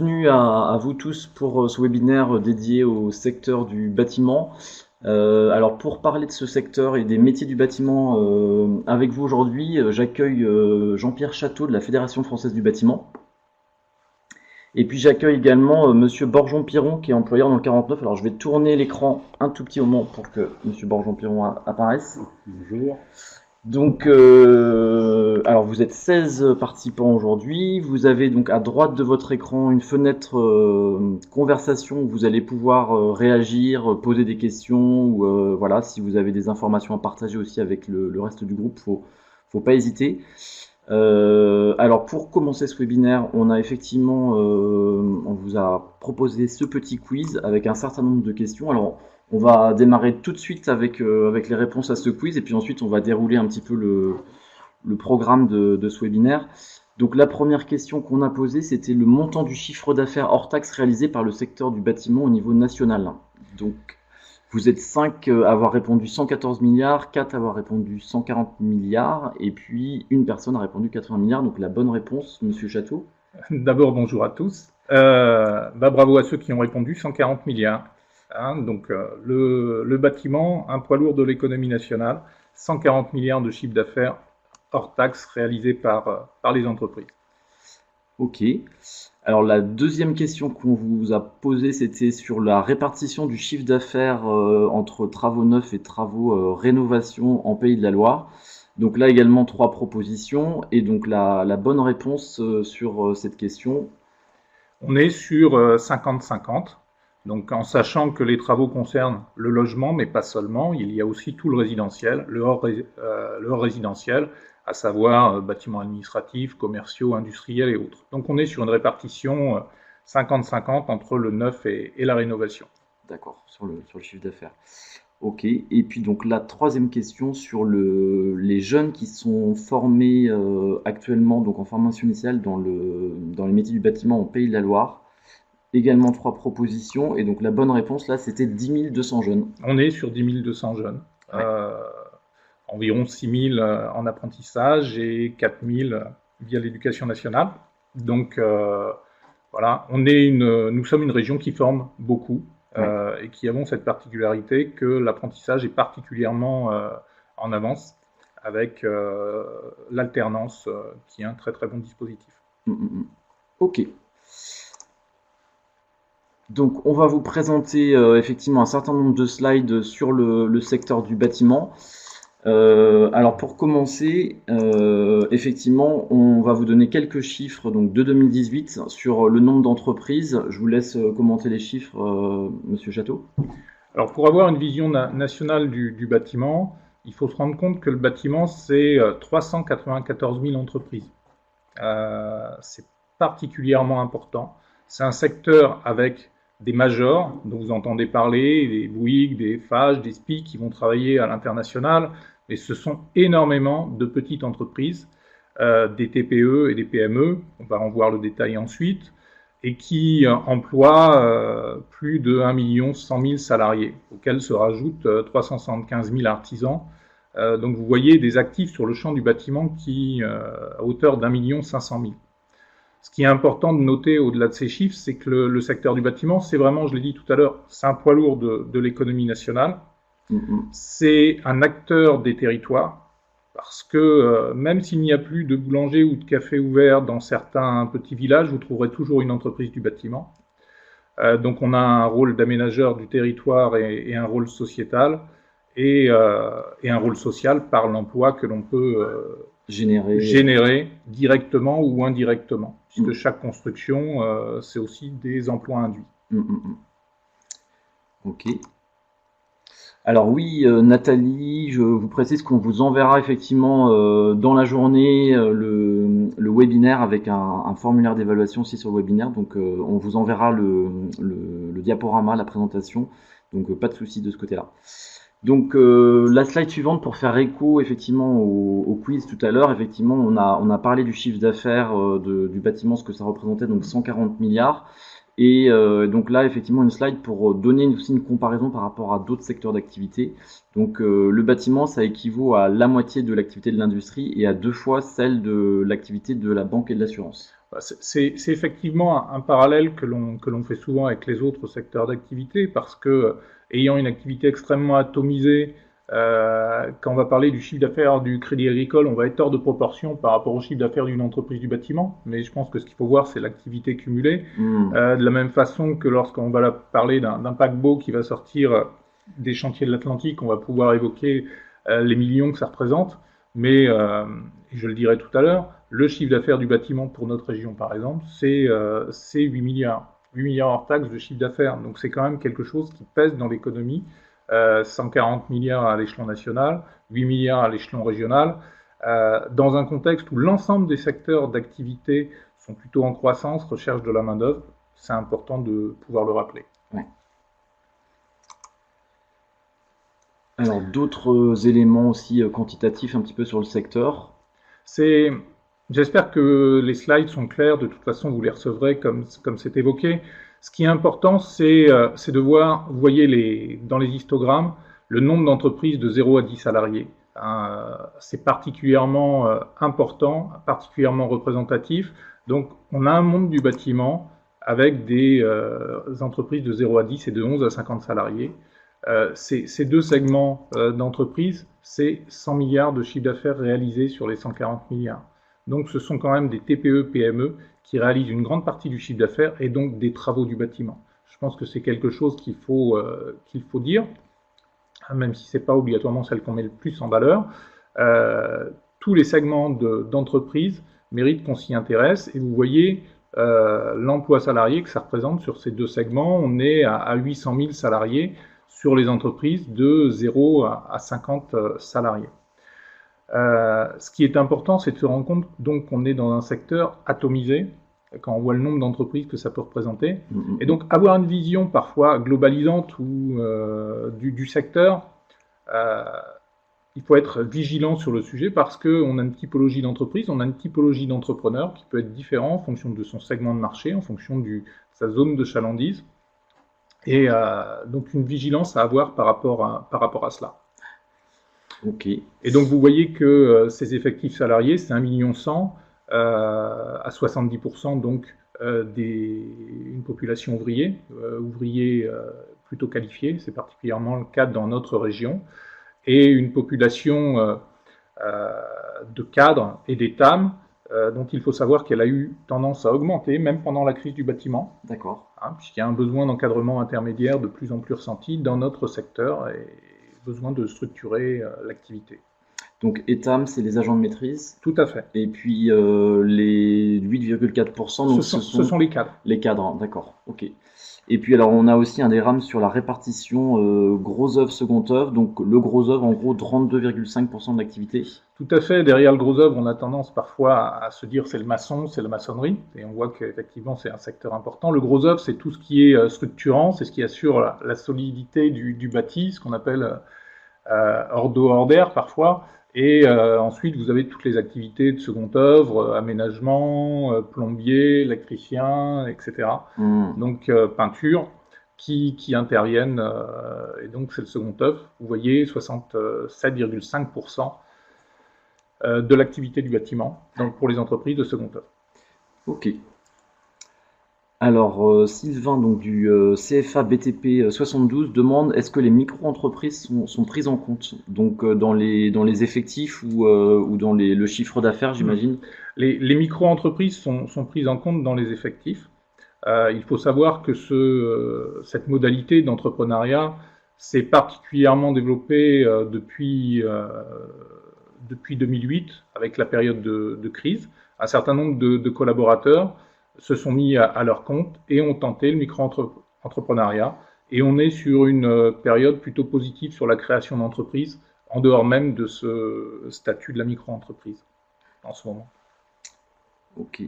bienvenue à vous tous pour ce webinaire dédié au secteur du bâtiment. Alors pour parler de ce secteur et des métiers du bâtiment avec vous aujourd'hui, j'accueille Jean-Pierre Château de la Fédération française du bâtiment. Et puis j'accueille également Monsieur Borjon-Piron qui est employeur dans le 49. Alors je vais tourner l'écran un tout petit moment pour que Monsieur Borjon-Piron apparaisse. Bonjour. Donc, alors vous êtes 16 participants aujourd'hui. Vous avez donc à droite de votre écran une fenêtre conversation où vous allez pouvoir réagir, poser des questions ou voilà, si vous avez des informations à partager aussi avec le reste du groupe, faut pas hésiter. Alors pour commencer ce webinaire, on a effectivement, on vous a proposé ce petit quiz avec un certain nombre de questions. Alors on va démarrer tout de suite avec les réponses à ce quiz et puis ensuite on va dérouler un petit peu le programme de ce webinaire. Donc la première question qu'on a posée, c'était le montant du chiffre d'affaires hors taxe réalisé par le secteur du bâtiment au niveau national. Donc vous êtes 5 à avoir répondu 114 milliards, 4 à avoir répondu 140 milliards et puis une personne a répondu 80 milliards. Donc la bonne réponse, Monsieur Château. D'abord, bonjour à tous. Bravo à ceux qui ont répondu 140 milliards. Donc le bâtiment, un poids lourd de l'économie nationale, 140 milliards de chiffre d'affaires hors taxes réalisés par les entreprises. Ok. Alors la deuxième question qu'on vous a posée, c'était sur la répartition du chiffre d'affaires entre travaux neufs et travaux rénovation en Pays de la Loire. Donc là également 3 propositions et donc la bonne réponse sur cette question. On est sur 50-50. Donc en sachant que les travaux concernent le logement, mais pas seulement, il y a aussi tout le résidentiel, le hors résidentiel, à savoir bâtiments administratifs, commerciaux, industriels et autres. Donc on est sur une répartition 50-50 entre le neuf et la rénovation. D'accord, sur le chiffre d'affaires. Ok, et puis donc la troisième question sur les jeunes qui sont formés actuellement donc en formation initiale dans les métiers du bâtiment au Pays de la Loire. Également 3 propositions, et donc la bonne réponse là c'était 10 200 jeunes. On est sur 10 200 jeunes. Ouais. Environ 6 000 en apprentissage et 4 000 via l'éducation nationale. Donc voilà, nous sommes une région qui forme beaucoup et qui avons cette particularité que l'apprentissage est particulièrement en avance avec l'alternance qui est un très très bon dispositif. Ok. Donc on va vous présenter effectivement un certain nombre de slides sur le secteur du bâtiment. Alors pour commencer, effectivement, on va vous donner quelques chiffres donc de 2018 sur le nombre d'entreprises. Je vous laisse commenter les chiffres, Monsieur Château. Alors pour avoir une vision nationale du bâtiment, il faut se rendre compte que le bâtiment, c'est 394 000 entreprises. C'est particulièrement important. C'est un secteur avec des majors dont vous entendez parler, des Bouygues, des Eiffage, des SPIE qui vont travailler à l'international, mais ce sont énormément de petites entreprises, des TPE et des PME, on va en voir le détail ensuite, et qui emploient plus de 1 100 000 salariés, auxquels se rajoutent 375 000 artisans. Donc vous voyez des actifs sur le champ du bâtiment qui à hauteur d'1 500 000. Ce qui est important de noter au-delà de ces chiffres, c'est que le secteur du bâtiment, c'est vraiment, je l'ai dit tout à l'heure, c'est un poids lourd de l'économie nationale. C'est un acteur des territoires, parce que même s'il n'y a plus de boulanger ou de café ouvert dans certains petits villages, vous trouverez toujours une entreprise du bâtiment. Donc on a un rôle d'aménageur du territoire et un rôle sociétal, et un rôle social par l'emploi que l'on peut générer directement ou indirectement, puisque chaque construction, c'est aussi des emplois induits. Ok. Alors oui, Nathalie, je vous précise qu'on vous enverra effectivement dans la journée le webinaire avec un formulaire d'évaluation aussi sur le webinaire. Donc on vous enverra le diaporama, la présentation. Donc pas de souci de ce côté-là. Donc la slide suivante pour faire écho effectivement au quiz tout à l'heure, effectivement on a parlé du chiffre d'affaires du bâtiment, ce que ça représentait, donc 140 milliards. Et donc là, effectivement, une slide pour donner aussi une comparaison par rapport à d'autres secteurs d'activité. Donc le bâtiment, ça équivaut à la moitié de l'activité de l'industrie et à 2 fois celle de l'activité de la banque et de l'assurance. C'est effectivement un parallèle que l'on fait souvent avec les autres secteurs d'activité, parce que, ayant une activité extrêmement atomisée, quand on va parler du chiffre d'affaires du Crédit Agricole, on va être hors de proportion par rapport au chiffre d'affaires d'une entreprise du bâtiment, mais je pense que ce qu'il faut voir, c'est l'activité cumulée. De la même façon que lorsqu'on va parler d'un paquebot qui va sortir des chantiers de l'Atlantique, on va pouvoir évoquer les millions que ça représente, mais je le dirai tout à l'heure, le chiffre d'affaires du bâtiment pour notre région, par exemple, c'est 8 milliards. 8 milliards hors taxes de chiffre d'affaires. Donc c'est quand même quelque chose qui pèse dans l'économie. 140 milliards à l'échelon national, 8 milliards à l'échelon régional, dans un contexte où l'ensemble des secteurs d'activité sont plutôt en croissance, recherche de la main-d'œuvre. C'est important de pouvoir le rappeler. Ouais. Alors, d'autres éléments aussi quantitatifs un petit peu sur le secteur. J'espère que les slides sont clairs. De toute façon, vous les recevrez comme c'est évoqué. Ce qui est important, c'est de voir, vous voyez dans les histogrammes, le nombre d'entreprises de 0 à 10 salariés. C'est particulièrement important, particulièrement représentatif. Donc, on a un monde du bâtiment avec des entreprises de 0 à 10 et de 11 à 50 salariés. Ces deux segments d'entreprise, c'est 100 milliards de chiffre d'affaires réalisés sur les 140 milliards. Donc ce sont quand même des TPE, PME qui réalisent une grande partie du chiffre d'affaires et donc des travaux du bâtiment. Je pense que c'est quelque chose qu'il faut dire, même si ce n'est pas obligatoirement celle qu'on met le plus en valeur. Tous les segments d'entreprise méritent qu'on s'y intéresse, et vous voyez l'emploi salarié que ça représente sur ces deux segments. On est à 800 000 salariés sur les entreprises de 0 à 50 salariés. Ce qui est important, c'est de se rendre compte donc qu'on est dans un secteur atomisé, quand on voit le nombre d'entreprises que ça peut représenter. Et donc avoir une vision parfois globalisante du secteur, il faut être vigilant sur le sujet, parce qu'on a une typologie d'entreprise, on a une typologie d'entrepreneur qui peut être différent en fonction de son segment de marché, en fonction de sa zone de chalandise. Et donc une vigilance à avoir par rapport à cela. Okay. Et donc vous voyez que ces effectifs salariés, c'est 1,1 million à 70%, donc une population ouvrier plutôt qualifiée, c'est particulièrement le cas dans notre région, et une population de cadres et d'étam, dont il faut savoir qu'elle a eu tendance à augmenter, même pendant la crise du bâtiment. D'accord. Puisqu'il y a un besoin d'encadrement intermédiaire de plus en plus ressenti dans notre secteur, et besoin de structurer l'activité. Donc ETAM, c'est les agents de maîtrise. Tout à fait. Et puis les 8,4%, ce sont les cadres. Les cadres, d'accord. Ok. Et puis alors on a aussi un des rames sur la répartition gros œuvre, second œuvre. Donc le gros œuvre, en gros 32,5% de l'activité. Tout à fait. Derrière le gros œuvre, on a tendance parfois à se dire c'est le maçon, c'est la maçonnerie. Et on voit qu'effectivement c'est un secteur important. Le gros œuvre, c'est tout ce qui est structurant, c'est ce qui assure la solidité du bâti, ce qu'on appelle hors d'eau, hors d'air parfois. Et ensuite, vous avez toutes les activités de second œuvre, aménagement, plombier, électricien, etc. Donc peinture, qui interviennent, et donc c'est le second œuvre. Vous voyez 67,5% de l'activité du bâtiment, donc pour les entreprises de second œuvre. Ok. Alors, Sylvain, donc du CFA BTP 72, demande: est-ce que les micro-entreprises sont prises en compte, donc dans les effectifs ou dans le chiffre d'affaires, j'imagine? Les micro-entreprises sont prises en compte dans les effectifs. Il faut savoir que cette modalité d'entrepreneuriat s'est particulièrement développée depuis 2008, avec la période de crise. Un certain nombre de collaborateurs se sont mis à leur compte et ont tenté le micro-entrepreneuriat. Et on est sur une période plutôt positive sur la création d'entreprises, en dehors même de ce statut de la micro-entreprise, en ce moment. Ok.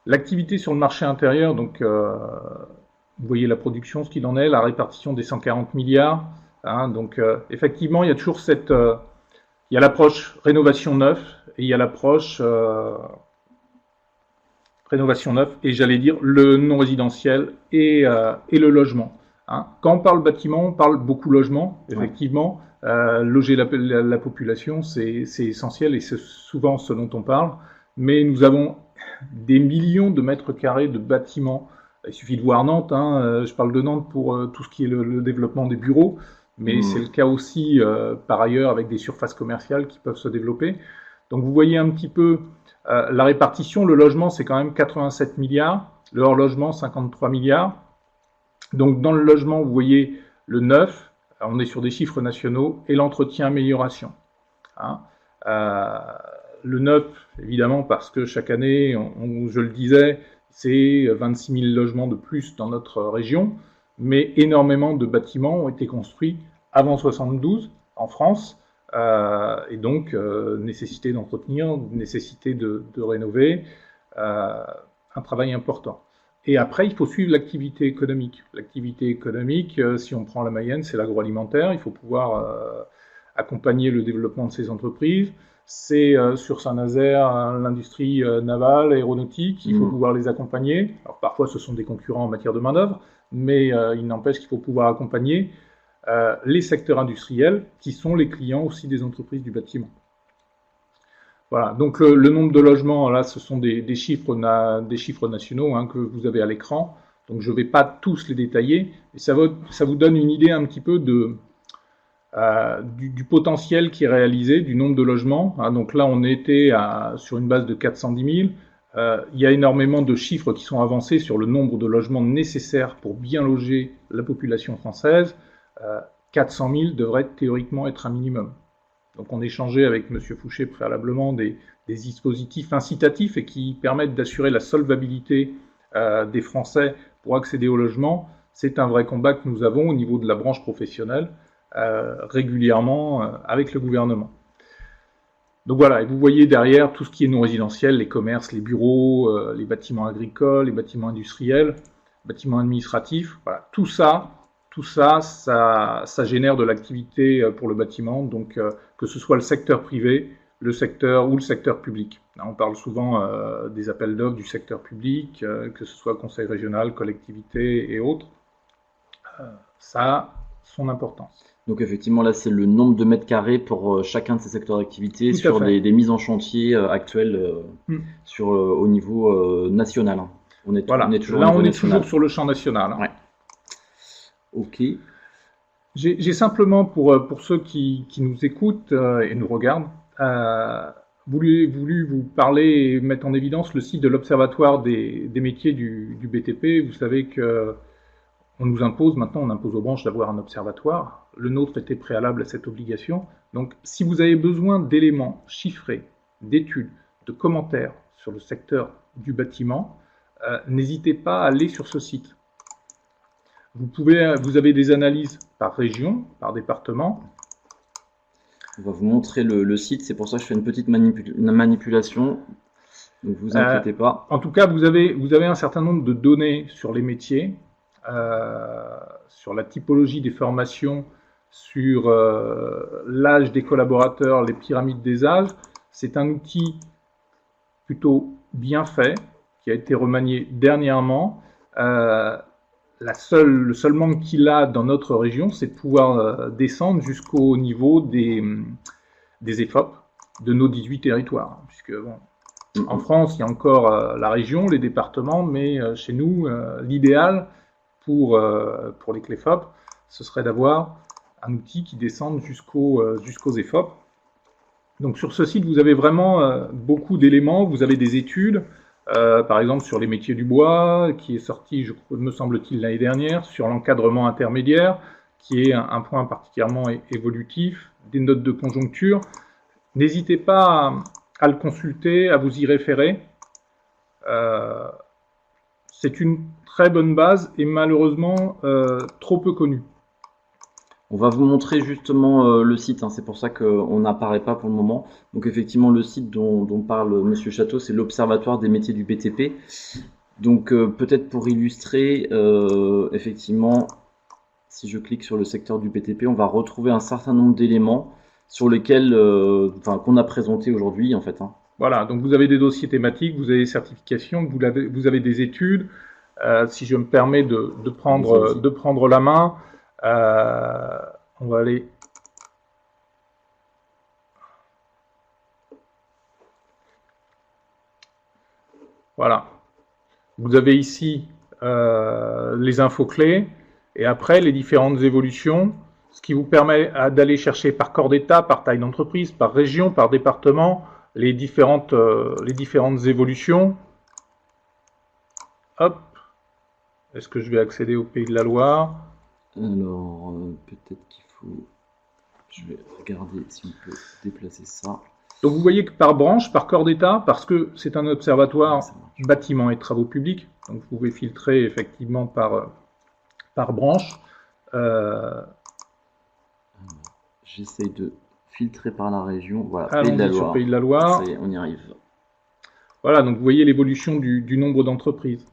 L'activité sur le marché intérieur, donc vous voyez la production, ce qu'il en est, la répartition des 140 milliards. Donc effectivement, il y a toujours il y a l'approche rénovation neuve, et il y a l'approche rénovation neuve, et j'allais dire le non résidentiel et le logement. Hein. Quand on parle bâtiment, on parle beaucoup logement, effectivement. Loger la population, c'est essentiel et c'est souvent ce dont on parle. Mais nous avons des millions de mètres carrés de bâtiments. Il suffit de voir Nantes, hein. Je parle de Nantes pour tout ce qui est le développement des bureaux, mais c'est le cas aussi par ailleurs avec des surfaces commerciales qui peuvent se développer. Donc vous voyez un petit peu la répartition. Le logement, c'est quand même 87 milliards, le hors-logement, 53 milliards. Donc dans le logement, vous voyez le neuf, on est sur des chiffres nationaux, et l'entretien amélioration. Hein. Le neuf, évidemment, parce que chaque année, je le disais, c'est 26 000 logements de plus dans notre région, mais énormément de bâtiments ont été construits avant 72 en France, et donc nécessité d'entretenir, nécessité de rénover, un travail important. Et après, il faut suivre l'activité économique. L'activité économique, si on prend la Mayenne, c'est l'agroalimentaire. Il faut pouvoir accompagner le développement de ces entreprises. C'est sur Saint-Nazaire, l'industrie navale, aéronautique. Il faut pouvoir les accompagner. Alors parfois, ce sont des concurrents en matière de main-d'œuvre, mais il n'empêche qu'il faut pouvoir accompagner les secteurs industriels qui sont les clients aussi des entreprises du bâtiment. Voilà, donc le nombre de logements, là, ce sont des chiffres nationaux hein, que vous avez à l'écran. Donc je ne vais pas tous les détailler, et ça vous donne une idée un petit peu du potentiel qui est réalisé, du nombre de logements. Hein. Donc là, on était sur une base de 410 000. Il y a énormément de chiffres qui sont avancés sur le nombre de logements nécessaires pour bien loger la population française. 400 000 devrait théoriquement être un minimum. Donc on échangeait avec M. Fouché préalablement des dispositifs incitatifs et qui permettent d'assurer la solvabilité des Français pour accéder au logement. C'est un vrai combat que nous avons au niveau de la branche professionnelle régulièrement avec le gouvernement. Donc voilà, et vous voyez derrière tout ce qui est non résidentiel, les commerces, les bureaux, les bâtiments agricoles, les bâtiments industriels, bâtiments administratifs, voilà, tout ça génère de l'activité pour le bâtiment, donc que ce soit le secteur privé, le secteur public. Là, on parle souvent des appels d'offres du secteur public, que ce soit conseil régional, collectivité et autres. Ça a son importance. Donc effectivement, là, c'est le nombre de mètres carrés pour chacun de ces secteurs d'activité sur des mises en chantier actuelles au niveau national. On est toujours sur le champ national. Hein. Ouais. Ok. J'ai simplement, pour ceux qui nous écoutent et nous regardent, voulu vous parler et mettre en évidence le site de l'Observatoire des métiers du BTP. Vous savez que on impose aux branches d'avoir un observatoire. Le nôtre était préalable à cette obligation. Donc, si vous avez besoin d'éléments chiffrés, d'études, de commentaires sur le secteur du bâtiment, n'hésitez pas à aller sur ce site. Vous avez des analyses par région, par département. On va vous montrer le site, c'est pour ça que je fais une petite manipulation. Donc vous inquiétez pas. En tout cas, vous avez un certain nombre de données sur les métiers, sur la typologie des formations, sur l'âge des collaborateurs, les pyramides des âges. C'est un outil plutôt bien fait, qui a été remanié dernièrement. Le seul manque qu'il a dans notre région, c'est de pouvoir descendre jusqu'au niveau des EFOP de nos 18 territoires. Puisque, en France, il y a encore la région, les départements, mais chez nous, l'idéal pour les CLEFOP, ce serait d'avoir un outil qui descende jusqu'aux EFOP. Donc sur ce site, vous avez vraiment beaucoup d'éléments, vous avez des études, par exemple sur les métiers du bois, qui est sorti, me semble-t-il, l'année dernière, sur l'encadrement intermédiaire, qui est un point particulièrement évolutif, des notes de conjoncture. N'hésitez pas à le consulter, à vous y référer. C'est une très bonne base et malheureusement trop peu connue. On va vous montrer justement le site, c'est pour ça qu'on n'apparaît pas pour le moment. Donc effectivement, le site dont parle Monsieur Château, c'est l'Observatoire des métiers du BTP. Donc peut-être pour illustrer, effectivement, si je clique sur le secteur du BTP, on va retrouver un certain nombre d'éléments sur lesquels, qu'on a présenté aujourd'hui en fait. Voilà, donc vous avez des dossiers thématiques, vous avez des certifications, vous avez des études, Si je me permets de prendre la main, on va aller... Voilà. Vous avez ici les infos clés et après les différentes évolutions, ce qui vous permet d'aller chercher par corps d'État, par taille d'entreprise, par région, par département, les différentes évolutions. Hop. Est-ce que je vais accéder au Pays de la Loire? Alors, peut-être qu'il faut... Je vais regarder si on peut déplacer ça. Donc vous voyez que par branche, par corps d'État, parce que c'est un observatoire bâtiment et travaux publics, donc vous pouvez filtrer effectivement par branche. J'essaye de filtrer par la région. Voilà, Pays de la Loire. On y arrive. Voilà, donc vous voyez l'évolution du nombre d'entreprises.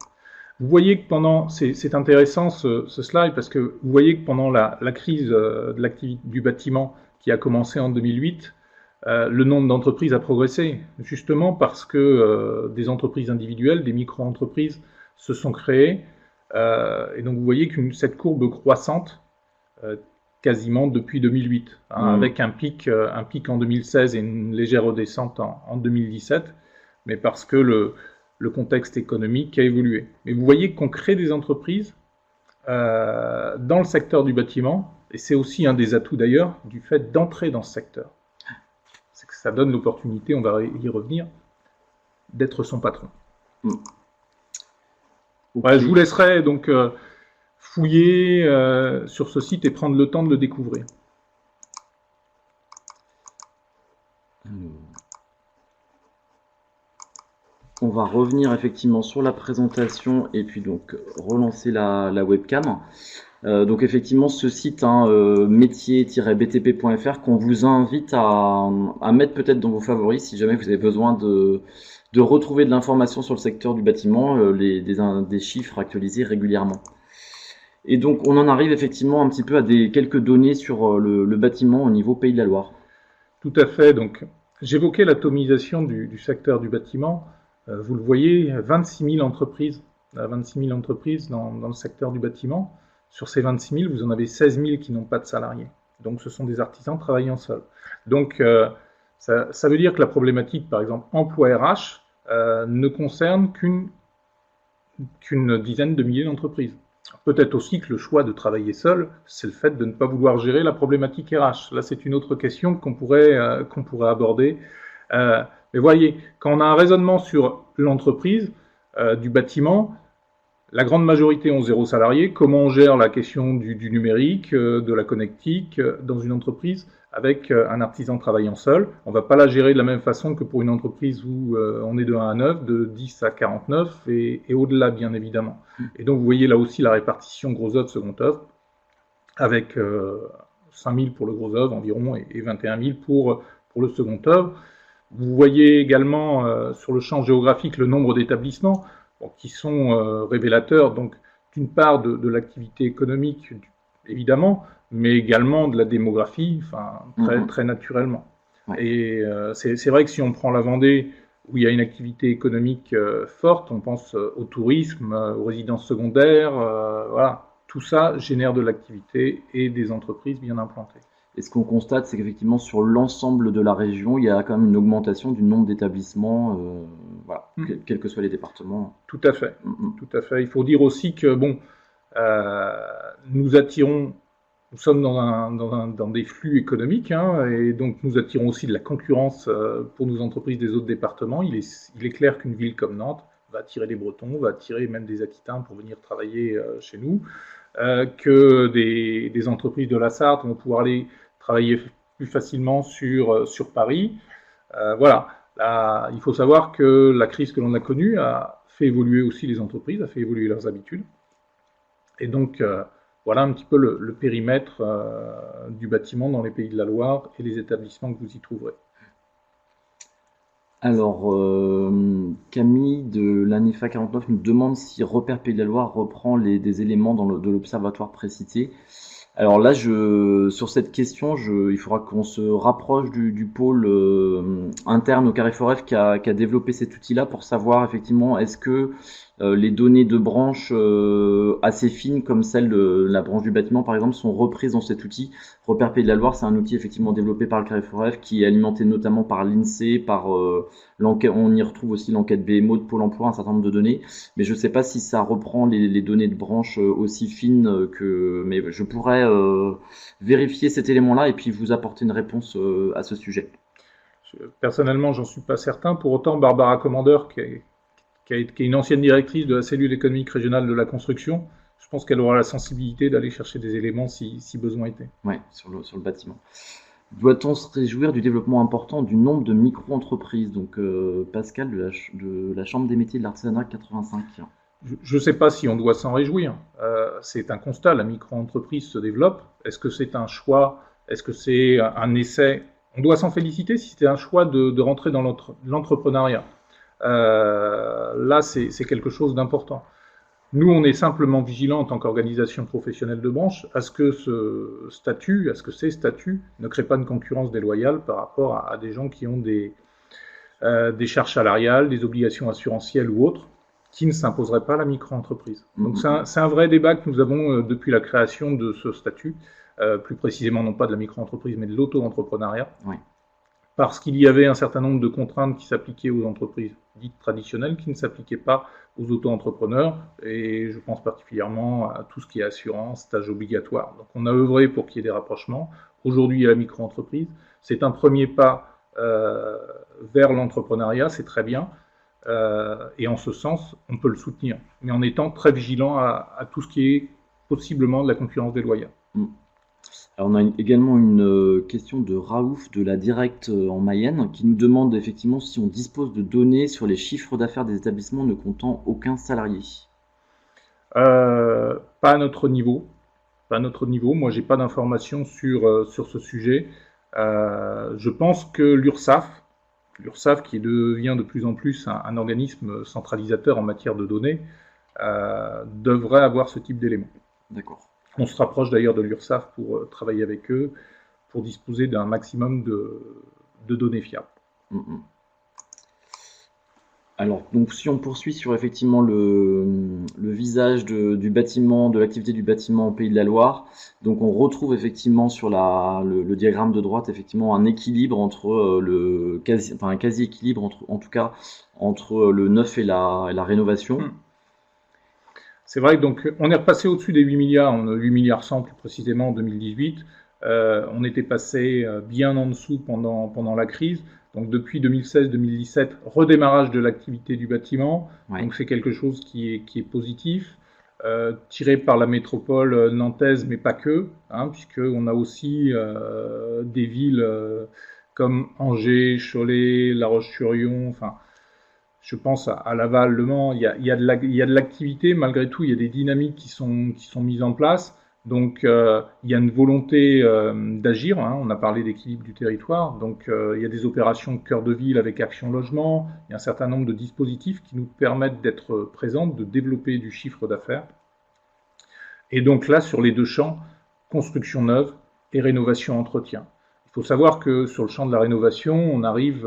Vous voyez que pendant, c'est intéressant ce slide, parce que vous voyez que pendant la crise de l'activité du bâtiment qui a commencé en 2008, le nombre d'entreprises a progressé, justement parce que des entreprises individuelles, des micro-entreprises se sont créées. Et donc vous voyez que cette courbe croissante, quasiment depuis 2008, avec un pic en 2016 et une légère redescente en 2017, mais parce que le contexte économique a évolué. Mais vous voyez qu'on crée des entreprises dans le secteur du bâtiment, et c'est aussi un des atouts d'ailleurs du fait d'entrer dans ce secteur. C'est que ça donne l'opportunité, on va y revenir, d'être son patron. Okay. Voilà, je vous laisserai donc fouiller sur ce site et prendre le temps de le découvrir. On va revenir effectivement sur la présentation et puis donc relancer la webcam. Donc effectivement ce site métier-btp.fr qu'on vous invite à mettre peut-être dans vos favoris si jamais vous avez besoin de retrouver de l'information sur le secteur du bâtiment, des chiffres actualisés régulièrement. Et donc on en arrive effectivement un petit peu à quelques données sur le bâtiment au niveau Pays de la Loire. Tout à fait, donc j'évoquais l'atomisation du secteur du bâtiment. Vous le voyez, 26 000 entreprises, dans le secteur du bâtiment. Sur ces 26 000, vous en avez 16 000 qui n'ont pas de salariés. Donc ce sont des artisans travaillant seuls. Donc ça veut dire que la problématique, par exemple, emploi RH, ne concerne qu'une dizaine de milliers d'entreprises. Peut-être aussi que le choix de travailler seul, c'est le fait de ne pas vouloir gérer la problématique RH. Là, c'est une autre question qu'on pourrait aborder. Mais voyez, quand on a un raisonnement sur l'entreprise du bâtiment, la grande majorité ont 0 salarié. Comment on gère la question du numérique, de la connectique dans une entreprise avec un artisan travaillant seul? On ne va pas la gérer de la même façon que pour une entreprise où on est de 1 à 9, de 10 à 49 et au-delà, bien évidemment. Et donc, vous voyez là aussi la répartition gros œuvre, second œuvre, avec 5 000 pour le gros œuvre environ et 21 000 pour le second œuvre. Vous voyez également sur le champ géographique le nombre d'établissements qui sont révélateurs, donc d'une part de l'activité économique, évidemment, mais également de la démographie, enfin, très naturellement. Ouais. Et c'est vrai que si on prend la Vendée, où il y a une activité économique forte, on pense au tourisme, aux résidences secondaires, voilà, tout ça génère de l'activité et des entreprises bien implantées. Et ce qu'on constate, c'est qu'effectivement, sur l'ensemble de la région, il y a quand même une augmentation du nombre d'établissements, voilà, quels que soient les départements. Tout à fait, tout à fait. Il faut dire aussi que, bon, nous sommes dans des flux économiques, et donc nous attirons aussi de la concurrence pour nos entreprises des autres départements. Il est clair qu'une ville comme Nantes va attirer des Bretons, va attirer même des Aquitains pour venir travailler chez nous. Que des entreprises de la Sarthe vont pouvoir aller travailler plus facilement sur Paris. Voilà. Là, il faut savoir que la crise que l'on a connue a fait évoluer aussi les entreprises, a fait évoluer leurs habitudes. Et donc, voilà un petit peu le périmètre du bâtiment dans les Pays de la Loire et les établissements que vous y trouverez. Alors, Camille de l'ANIFA 49 nous demande si Repère Pays de la Loire reprend des éléments de l'observatoire précité. Alors là, sur cette question, il faudra qu'on se rapproche du pôle interne au Carrefour F qui a développé cet outil-là pour savoir effectivement est-ce que les données de branches assez fines comme celle de la branche du bâtiment par exemple sont reprises dans cet outil. Repère Pays de la Loire, c'est un outil effectivement développé par le Carrefour F qui est alimenté notamment par l'INSEE, par l'enquête, on y retrouve aussi l'enquête BMO de Pôle emploi, un certain nombre de données, mais je ne sais pas si ça reprend les données de branches aussi fines que, mais je pourrais vérifier cet élément-là et puis vous apporter une réponse à ce sujet. Personnellement, j'en suis pas certain. Pour autant, Barbara Commandeur, qui est une ancienne directrice de la cellule économique régionale de la construction, je pense qu'elle aura la sensibilité d'aller chercher des éléments si besoin était. Oui, sur le bâtiment. Doit-on se réjouir du développement important du nombre de micro-entreprises? Donc, Pascal de la Chambre des métiers de l'artisanat 85. Je ne sais pas si on doit s'en réjouir. C'est un constat, la micro-entreprise se développe. Est-ce que c'est un choix? Est-ce que c'est un essai? On doit s'en féliciter si c'était un choix de rentrer dans l'entrepreneuriat. Là, c'est quelque chose d'important. Nous, on est simplement vigilants en tant qu'organisation professionnelle de branche à ce que ces statuts ne créent pas une concurrence déloyale par rapport à des gens qui ont des charges salariales, des obligations assurantielles ou autres, qui ne s'imposeraient pas à la micro-entreprise. Donc c'est un vrai débat que nous avons depuis la création de ce statut, plus précisément non pas de la micro-entreprise, mais de l'auto-entrepreneuriat. Oui. Parce qu'il y avait un certain nombre de contraintes qui s'appliquaient aux entreprises dites traditionnelles, qui ne s'appliquaient pas aux auto-entrepreneurs, et je pense particulièrement à tout ce qui est assurance, stage obligatoire. Donc on a œuvré pour qu'il y ait des rapprochements. Aujourd'hui, à la micro-entreprise, c'est un premier pas vers l'entrepreneuriat, c'est très bien, et en ce sens, on peut le soutenir, mais en étant très vigilant à tout ce qui est possiblement de la concurrence déloyale. Alors on a également une question de Raouf de la Direct en Mayenne qui nous demande effectivement si on dispose de données sur les chiffres d'affaires des établissements ne comptant aucun salarié. Pas à notre niveau. Pas à notre niveau. Moi, j'ai pas d'informations sur ce sujet. Je pense que l'URSSAF, qui devient de plus en plus un organisme centralisateur en matière de données, devrait avoir ce type d'éléments. D'accord. On se rapproche d'ailleurs de l'URSSAF pour travailler avec eux, pour disposer d'un maximum de données fiables. Alors, donc, si on poursuit sur effectivement le visage du bâtiment, de l'activité du bâtiment au Pays de la Loire, donc on retrouve effectivement sur le diagramme de droite effectivement un équilibre entre un quasi-équilibre en tout cas entre le neuf et la rénovation. C'est vrai que donc on est repassé au-dessus des 8 milliards, 8 milliards 100 plus précisément en 2018. On était passé bien en dessous pendant la crise. Donc depuis 2016-2017, redémarrage de l'activité du bâtiment. Ouais. Donc c'est quelque chose qui est positif, tiré par la métropole nantaise, mais pas que, puisqu'on a aussi des villes comme Angers, Cholet, La Roche-sur-Yon, enfin... Je pense à Laval, Le Mans, il y a de l'activité, malgré tout, il y a des dynamiques qui sont mises en place. Donc, il y a une volonté d'agir. On a parlé d'équilibre du territoire. Donc, il y a des opérations cœur de ville avec Action Logement. Il y a un certain nombre de dispositifs qui nous permettent d'être présents, de développer du chiffre d'affaires. Et donc là, sur les deux champs, construction neuve et rénovation entretien. Il faut savoir que sur le champ de la rénovation, on arrive...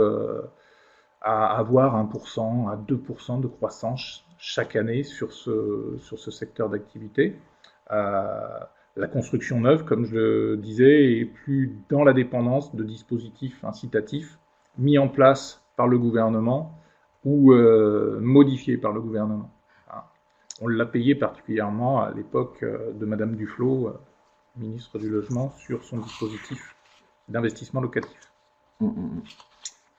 à avoir 1% à 2% de croissance chaque année sur ce secteur d'activité. La construction neuve, comme je le disais, est plus dans la dépendance de dispositifs incitatifs mis en place par le gouvernement ou modifiés par le gouvernement. On l'a payé particulièrement à l'époque de Madame Duflot, ministre du Logement, sur son dispositif d'investissement locatif.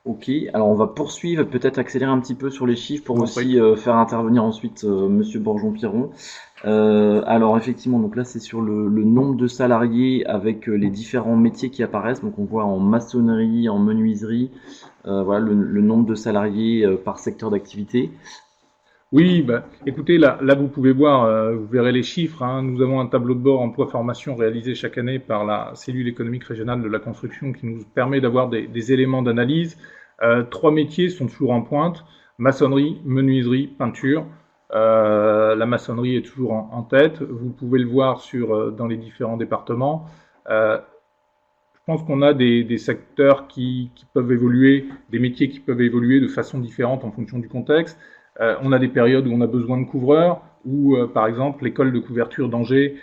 Ok, alors on va poursuivre, peut-être accélérer un petit peu sur les chiffres pour aussi faire intervenir ensuite Monsieur Bourgeon-Piron. Alors effectivement, donc là c'est sur le nombre de salariés avec les différents métiers qui apparaissent. Donc on voit en maçonnerie, en menuiserie, voilà le nombre de salariés par secteur d'activité. Oui, bah, écoutez, là vous pouvez voir, vous verrez les chiffres. Nous avons un tableau de bord emploi-formation réalisé chaque année par la cellule économique régionale de la construction qui nous permet d'avoir des éléments d'analyse. 3 métiers sont toujours en pointe, maçonnerie, menuiserie, peinture. La maçonnerie est toujours en tête. Vous pouvez le voir dans les différents départements. Je pense qu'on a des secteurs qui peuvent évoluer, des métiers qui peuvent évoluer de façon différente en fonction du contexte. On a des périodes où on a besoin de couvreurs, où par exemple l'école de couverture d'Angers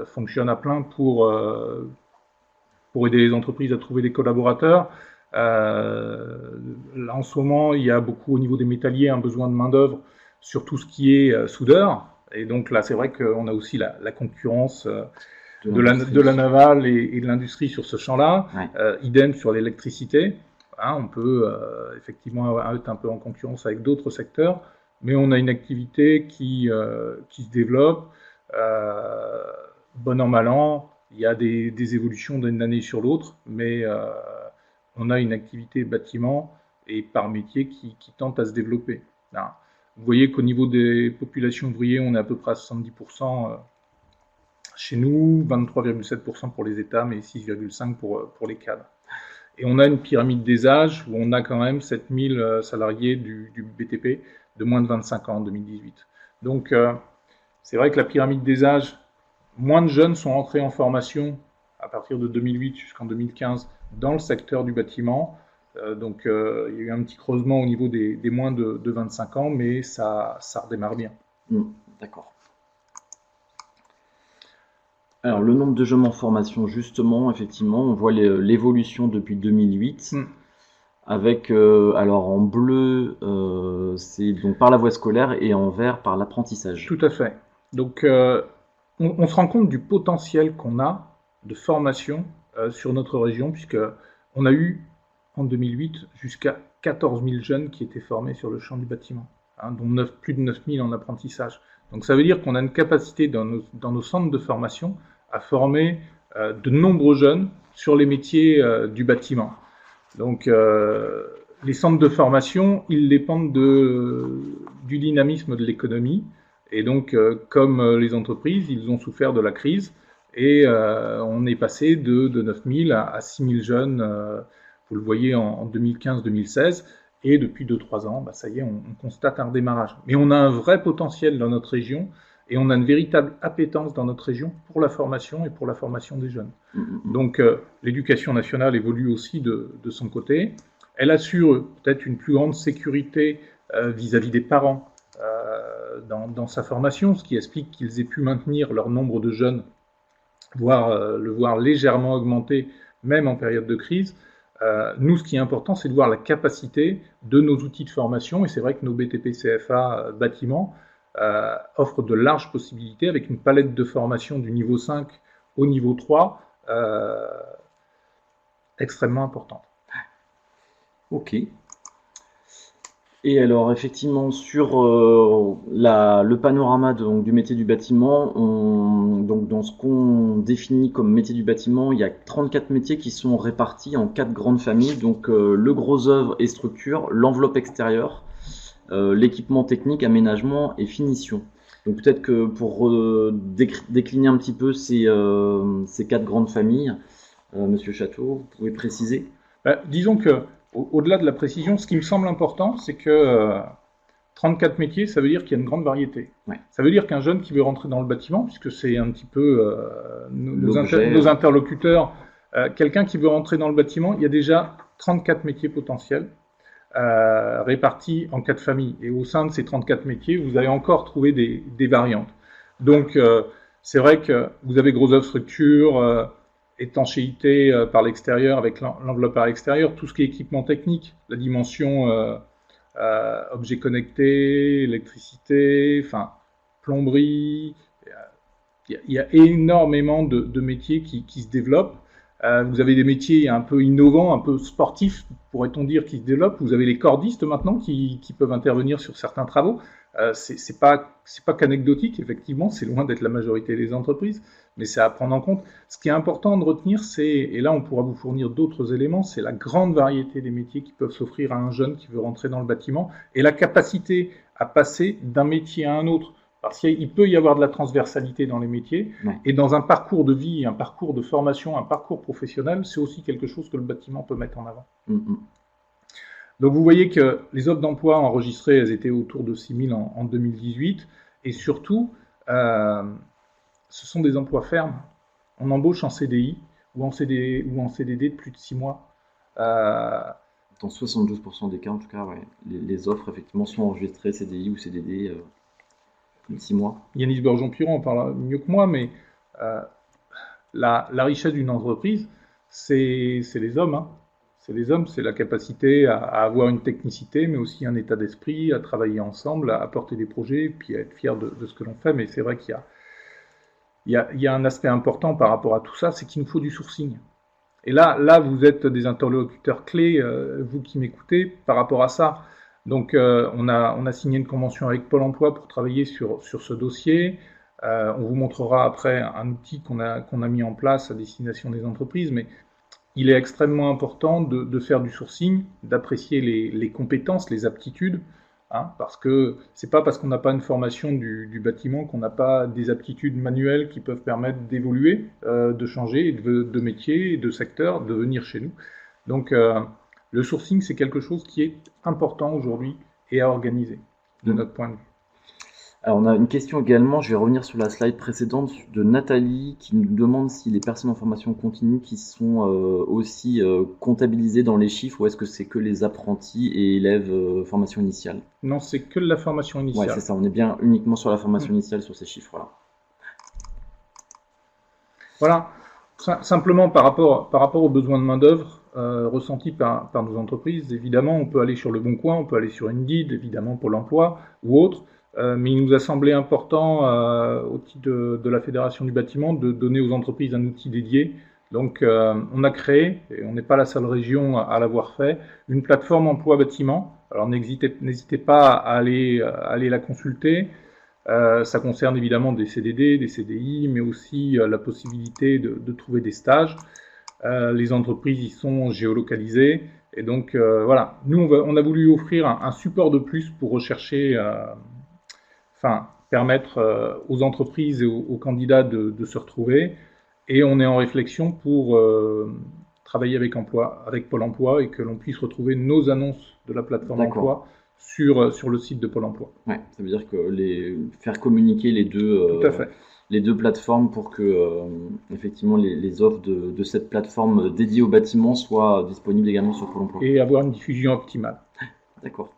fonctionne à plein pour aider les entreprises à trouver des collaborateurs. Là, en ce moment, il y a beaucoup au niveau des métalliers un besoin de main-d'œuvre sur tout ce qui est soudeur. Et donc là, c'est vrai qu'on a aussi la concurrence de la navale et de l'industrie sur ce champ-là. Ouais. Idem sur l'électricité. Hein, on peut effectivement être un peu en concurrence avec d'autres secteurs, mais on a une activité qui se développe. Bon an, mal an, il y a des évolutions d'une année sur l'autre, mais on a une activité bâtiment et par métier qui tente à se développer. Hein. Vous voyez qu'au niveau des populations ouvrières, on est à peu près à 70% chez nous, 23,7% pour les États, mais 6,5% pour les cadres. Et on a une pyramide des âges où on a quand même 7000 salariés du BTP de moins de 25 ans en 2018. Donc c'est vrai que la pyramide des âges, moins de jeunes sont entrés en formation à partir de 2008 jusqu'en 2015 dans le secteur du bâtiment. Donc il y a eu un petit creusement au niveau des moins de 25 ans, mais ça redémarre bien. D'accord. Alors, le nombre de jeunes en formation, justement, effectivement, on voit l'évolution depuis 2008, avec, alors en bleu, c'est donc par la voie scolaire, et en vert par l'apprentissage. Tout à fait. Donc, on se rend compte du potentiel qu'on a de formation sur notre région, puisque on a eu, en 2008, jusqu'à 14 000 jeunes qui étaient formés sur le champ du bâtiment, hein, dont plus de 9 000 en apprentissage. Donc, ça veut dire qu'on a une capacité dans nos centres de formation à former de nombreux jeunes sur les métiers du bâtiment. Donc, les centres de formation, ils dépendent du dynamisme de l'économie. Et donc, comme les entreprises, ils ont souffert de la crise. Et on est passé de 9 000 à 6 000 jeunes, vous le voyez, en 2015-2016. Et depuis 2-3 ans, ça y est, on constate un redémarrage. Mais on a un vrai potentiel dans notre région. Et on a une véritable appétence dans notre région pour la formation et pour la formation des jeunes. Donc l'éducation nationale évolue aussi de son côté. Elle assure peut-être une plus grande sécurité vis-à-vis des parents dans sa formation, ce qui explique qu'ils aient pu maintenir leur nombre de jeunes, voire le voir légèrement augmenter, même en période de crise. Nous, ce qui est important, c'est de voir la capacité de nos outils de formation. Et c'est vrai que nos BTP CFA bâtiments offre de larges possibilités avec une palette de formation du niveau 5 au niveau 3 extrêmement importante. Ok. Et alors, effectivement, sur le panorama du métier du bâtiment, donc dans ce qu'on définit comme métier du bâtiment, il y a 34 métiers qui sont répartis en 4 grandes familles. Donc, le gros œuvre et structure, l'enveloppe extérieure, l'équipement technique, aménagement et finition. Donc peut-être que pour décliner un petit peu ces 4 grandes familles, Monsieur Château, vous pouvez préciser? Disons que au-delà de la précision, ce qui me semble important, c'est que 34 métiers, ça veut dire qu'il y a une grande variété. Ouais. Ça veut dire qu'un jeune qui veut rentrer dans le bâtiment, puisque c'est un petit peu nos interlocuteurs, quelqu'un qui veut rentrer dans le bâtiment, il y a déjà 34 métiers potentiels. Répartis en 4 familles. Et au sein de ces 34 métiers, vous allez encore trouver des variantes. Donc, c'est vrai que vous avez gros œuvre structure, étanchéité par l'extérieur, avec l'enveloppe par l'extérieur, tout ce qui est équipement technique, la dimension objets connectés, électricité, enfin, plomberie. Il y a énormément de métiers qui se développent. Vous avez des métiers un peu innovants, un peu sportifs, pourrait-on dire, qui se développent. Vous avez les cordistes maintenant qui peuvent intervenir sur certains travaux. C'est pas qu'anecdotique, effectivement, c'est loin d'être la majorité des entreprises, mais c'est à prendre en compte. Ce qui est important de retenir, et là on pourra vous fournir d'autres éléments, c'est la grande variété des métiers qui peuvent s'offrir à un jeune qui veut rentrer dans le bâtiment, et la capacité à passer d'un métier à un autre. Parce qu'il peut y avoir de la transversalité dans les métiers, et dans un parcours de vie, un parcours de formation, un parcours professionnel, c'est aussi quelque chose que le bâtiment peut mettre en avant. Donc vous voyez que les offres d'emploi enregistrées, elles étaient autour de 6 000 en 2018, et surtout, ce sont des emplois fermes. On embauche en CDI ou en CDD de plus de 6 mois. Dans 72% des cas, en tout cas, ouais, les offres, effectivement, sont enregistrées CDI ou CDD de 6 mois. Yanis Borjon-Piron en parle mieux que moi, mais euh, la richesse d'une entreprise, c'est les hommes. Hein. C'est les hommes, c'est la capacité à avoir une technicité, mais aussi un état d'esprit, à travailler ensemble, à porter des projets, puis à être fier de ce que l'on fait. Mais c'est vrai qu'il y a un aspect important par rapport à tout ça, c'est qu'il nous faut du sourcing. Et là, vous êtes des interlocuteurs clés, vous qui m'écoutez, par rapport à ça. Donc, on a signé une convention avec Pôle Emploi pour travailler sur ce dossier. On vous montrera après un outil qu'on a mis en place à destination des entreprises, mais il est extrêmement important de faire du sourcing, d'apprécier les compétences, les aptitudes, hein, parce que c'est pas parce qu'on n'a pas une formation du bâtiment qu'on n'a pas des aptitudes manuelles qui peuvent permettre d'évoluer, de changer de métier, de secteur, de venir chez nous. Donc le sourcing, c'est quelque chose qui est important aujourd'hui et à organiser, de notre point de vue. Alors, on a une question également, je vais revenir sur la slide précédente de Nathalie qui nous demande si les personnes en formation continue qui sont aussi comptabilisées dans les chiffres ou est-ce que c'est que les apprentis et élèves formation initiale? Non, c'est que la formation initiale. Ouais, c'est ça, on est bien uniquement sur la formation initiale sur ces chiffres-là. Voilà, simplement par rapport aux besoins de main-d'œuvre ressentis par nos entreprises, évidemment, on peut aller sur Le Bon Coin, on peut aller sur Indeed, évidemment, Pôle Emploi ou autre. Mais il nous a semblé important, au titre de la Fédération du bâtiment, de donner aux entreprises un outil dédié. Donc, on a créé, et on n'est pas la seule région à l'avoir fait, une plateforme emploi bâtiment. Alors, n'hésitez pas à aller la consulter. Ça concerne évidemment des CDD, des CDI, mais aussi la possibilité de trouver des stages. Les entreprises y sont géolocalisées. Et donc, voilà, nous, on a voulu offrir un support de plus pour rechercher permettre aux entreprises et aux candidats de se retrouver. Et on est en réflexion pour travailler avec Pôle Emploi et que l'on puisse retrouver nos annonces de la plateforme emploi sur le site de Pôle Emploi. Ouais, ça veut dire que faire communiquer les deux, Tout à fait. Les deux plateformes pour que effectivement les offres de cette plateforme dédiée au bâtiment soient disponibles également sur Pôle Emploi. Et avoir une diffusion optimale. D'accord.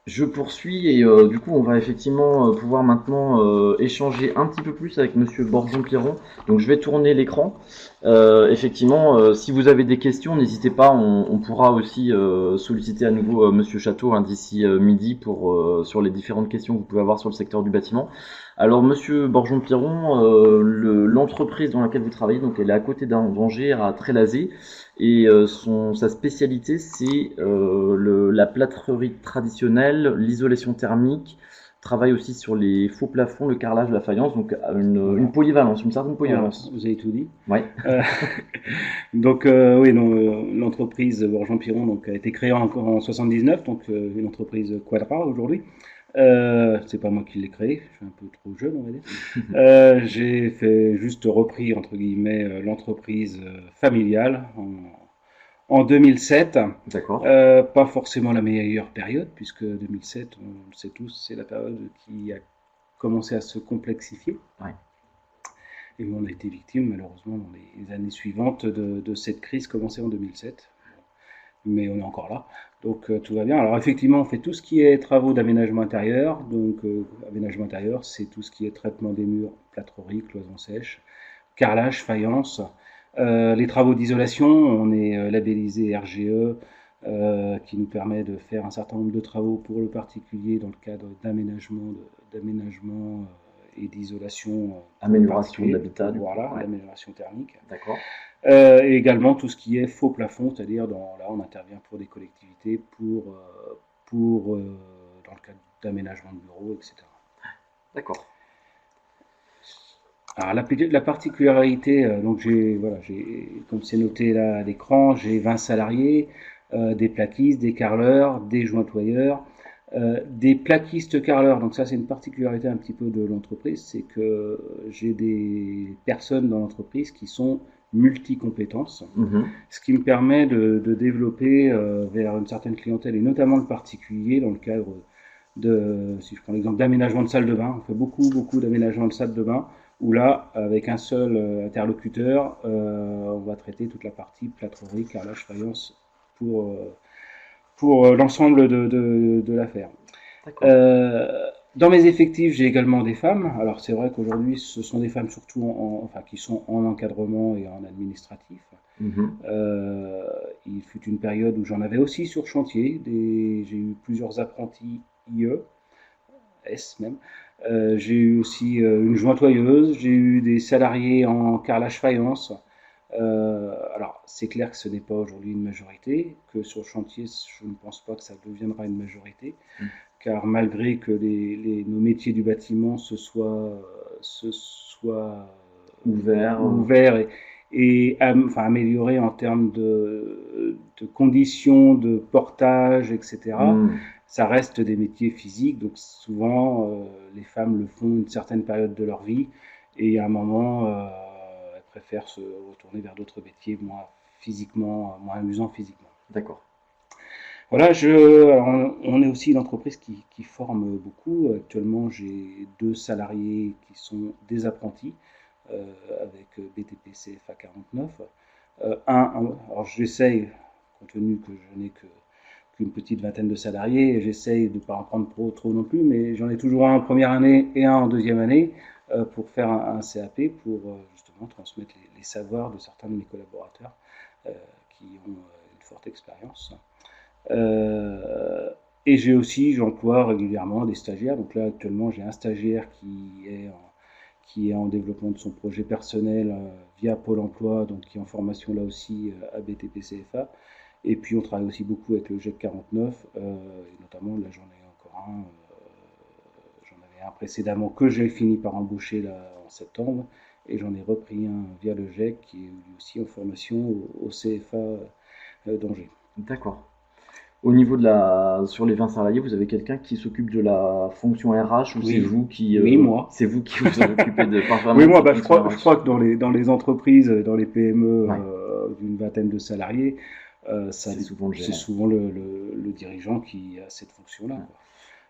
Je poursuis et du coup on va effectivement pouvoir maintenant échanger un petit peu plus avec Monsieur Borjon-Piron. Donc je vais tourner l'écran. Effectivement, si vous avez des questions, n'hésitez pas. On pourra aussi solliciter à nouveau Monsieur Château d'ici midi pour sur les différentes questions que vous pouvez avoir sur le secteur du bâtiment. Alors Monsieur Borjon-Piron, l'entreprise dans laquelle vous travaillez, donc elle est à côté d'Angers, à Trélazé. Et sa spécialité, c'est la plâtrerie traditionnelle, l'isolation thermique, travaille aussi sur les faux plafonds, le carrelage, la faïence, donc une polyvalence, une certaine polyvalence. Vous avez tout dit. Ouais. Donc oui, l'entreprise Borjon-Piron donc a été créée en 79, donc une entreprise Quadra aujourd'hui. C'est pas moi qui l'ai créé, je suis un peu trop jeune, on va dire. J'ai juste repris entre guillemets l'entreprise familiale en 2007. D'accord. Pas forcément la meilleure période, puisque 2007, on le sait tous, c'est la période qui a commencé à se complexifier. Ouais. Et on a été victime, malheureusement, dans les années suivantes de cette crise commencée en 2007. Mais on est encore là, donc tout va bien. Alors effectivement, on fait tout ce qui est travaux d'aménagement intérieur. Donc aménagement intérieur, c'est tout ce qui est traitement des murs, plâtrerie, cloison sèche, carrelage, faïence. Les travaux d'isolation, on est labellisé RGE, qui nous permet de faire un certain nombre de travaux pour le particulier dans le cadre d'aménagement et d'isolation. Amélioration de l'habitat. Voilà, ouais. L'amélioration thermique. D'accord. Et également tout ce qui est faux plafond, c'est-à-dire là on intervient pour des collectivités, dans le cadre d'aménagement de bureaux, etc. D'accord. Alors la particularité, donc comme c'est noté là à l'écran, j'ai 20 salariés, des plaquistes, des carreleurs, des jointoyeurs, des plaquistes carreleurs. Donc ça c'est une particularité un petit peu de l'entreprise, c'est que j'ai des personnes dans l'entreprise qui sont multi-compétences, ce qui me permet de développer vers une certaine clientèle et notamment le particulier dans le cadre si je prends l'exemple d'aménagement de salle de bain. On fait beaucoup d'aménagement de salle de bain. où là, avec un seul interlocuteur, on va traiter toute la partie plâtrerie, carrelage, faïence pour l'ensemble de l'affaire. D'accord. Dans mes effectifs, j'ai également des femmes. Alors c'est vrai qu'aujourd'hui, ce sont des femmes surtout enfin, qui sont en encadrement et en administratif. Il fut une période où j'en avais aussi sur chantier. J'ai eu plusieurs apprentis IE, S même. J'ai eu aussi une jointoyeuse. J'ai eu des salariés en carrelage faïence. Alors, c'est clair que ce n'est pas aujourd'hui une majorité, que sur le chantier, je ne pense pas que ça deviendra une majorité, car malgré que nos métiers du bâtiment se soient ouverts et enfin, améliorés en termes de conditions, de portage, etc., ça reste des métiers physiques, donc souvent les femmes le font une certaine période de leur vie, et à un moment préfèrent se retourner vers d'autres métiers moins amusants physiquement. D'accord. Voilà, alors, on est aussi une entreprise qui forme beaucoup. Actuellement, j'ai 2 salariés qui sont des apprentis avec BTP CFA 49. Alors j'essaye, compte tenu que je n'ai qu'une petite vingtaine de salariés, j'essaye de ne pas en prendre trop non plus, mais j'en ai toujours un en première année et un en deuxième année pour faire un CAP pour justement transmettre les savoirs de certains de mes collaborateurs qui ont une forte expérience. Et j'emploie régulièrement des stagiaires. Donc là, actuellement, j'ai un stagiaire qui est en développement de son projet personnel via Pôle emploi, donc qui est en formation là aussi à BTP CFA. Et puis on travaille aussi beaucoup avec le GEC 49, et notamment là j'en ai encore un, j'en avais un précédemment que j'ai fini par embaucher là en septembre, et j'en ai repris un via le GEC qui est lui aussi en formation au CFA d'Angers. D'accord. Au niveau sur les 20 salariés, vous avez quelqu'un qui s'occupe de la fonction RH ou Oui. c'est vous qui Oui, moi. C'est vous qui vous en occupez de Oui, moi, je crois que dans les entreprises, dans les PME d'une vingtaine de salariés, c'est souvent le dirigeant qui a cette fonction-là. Ouais.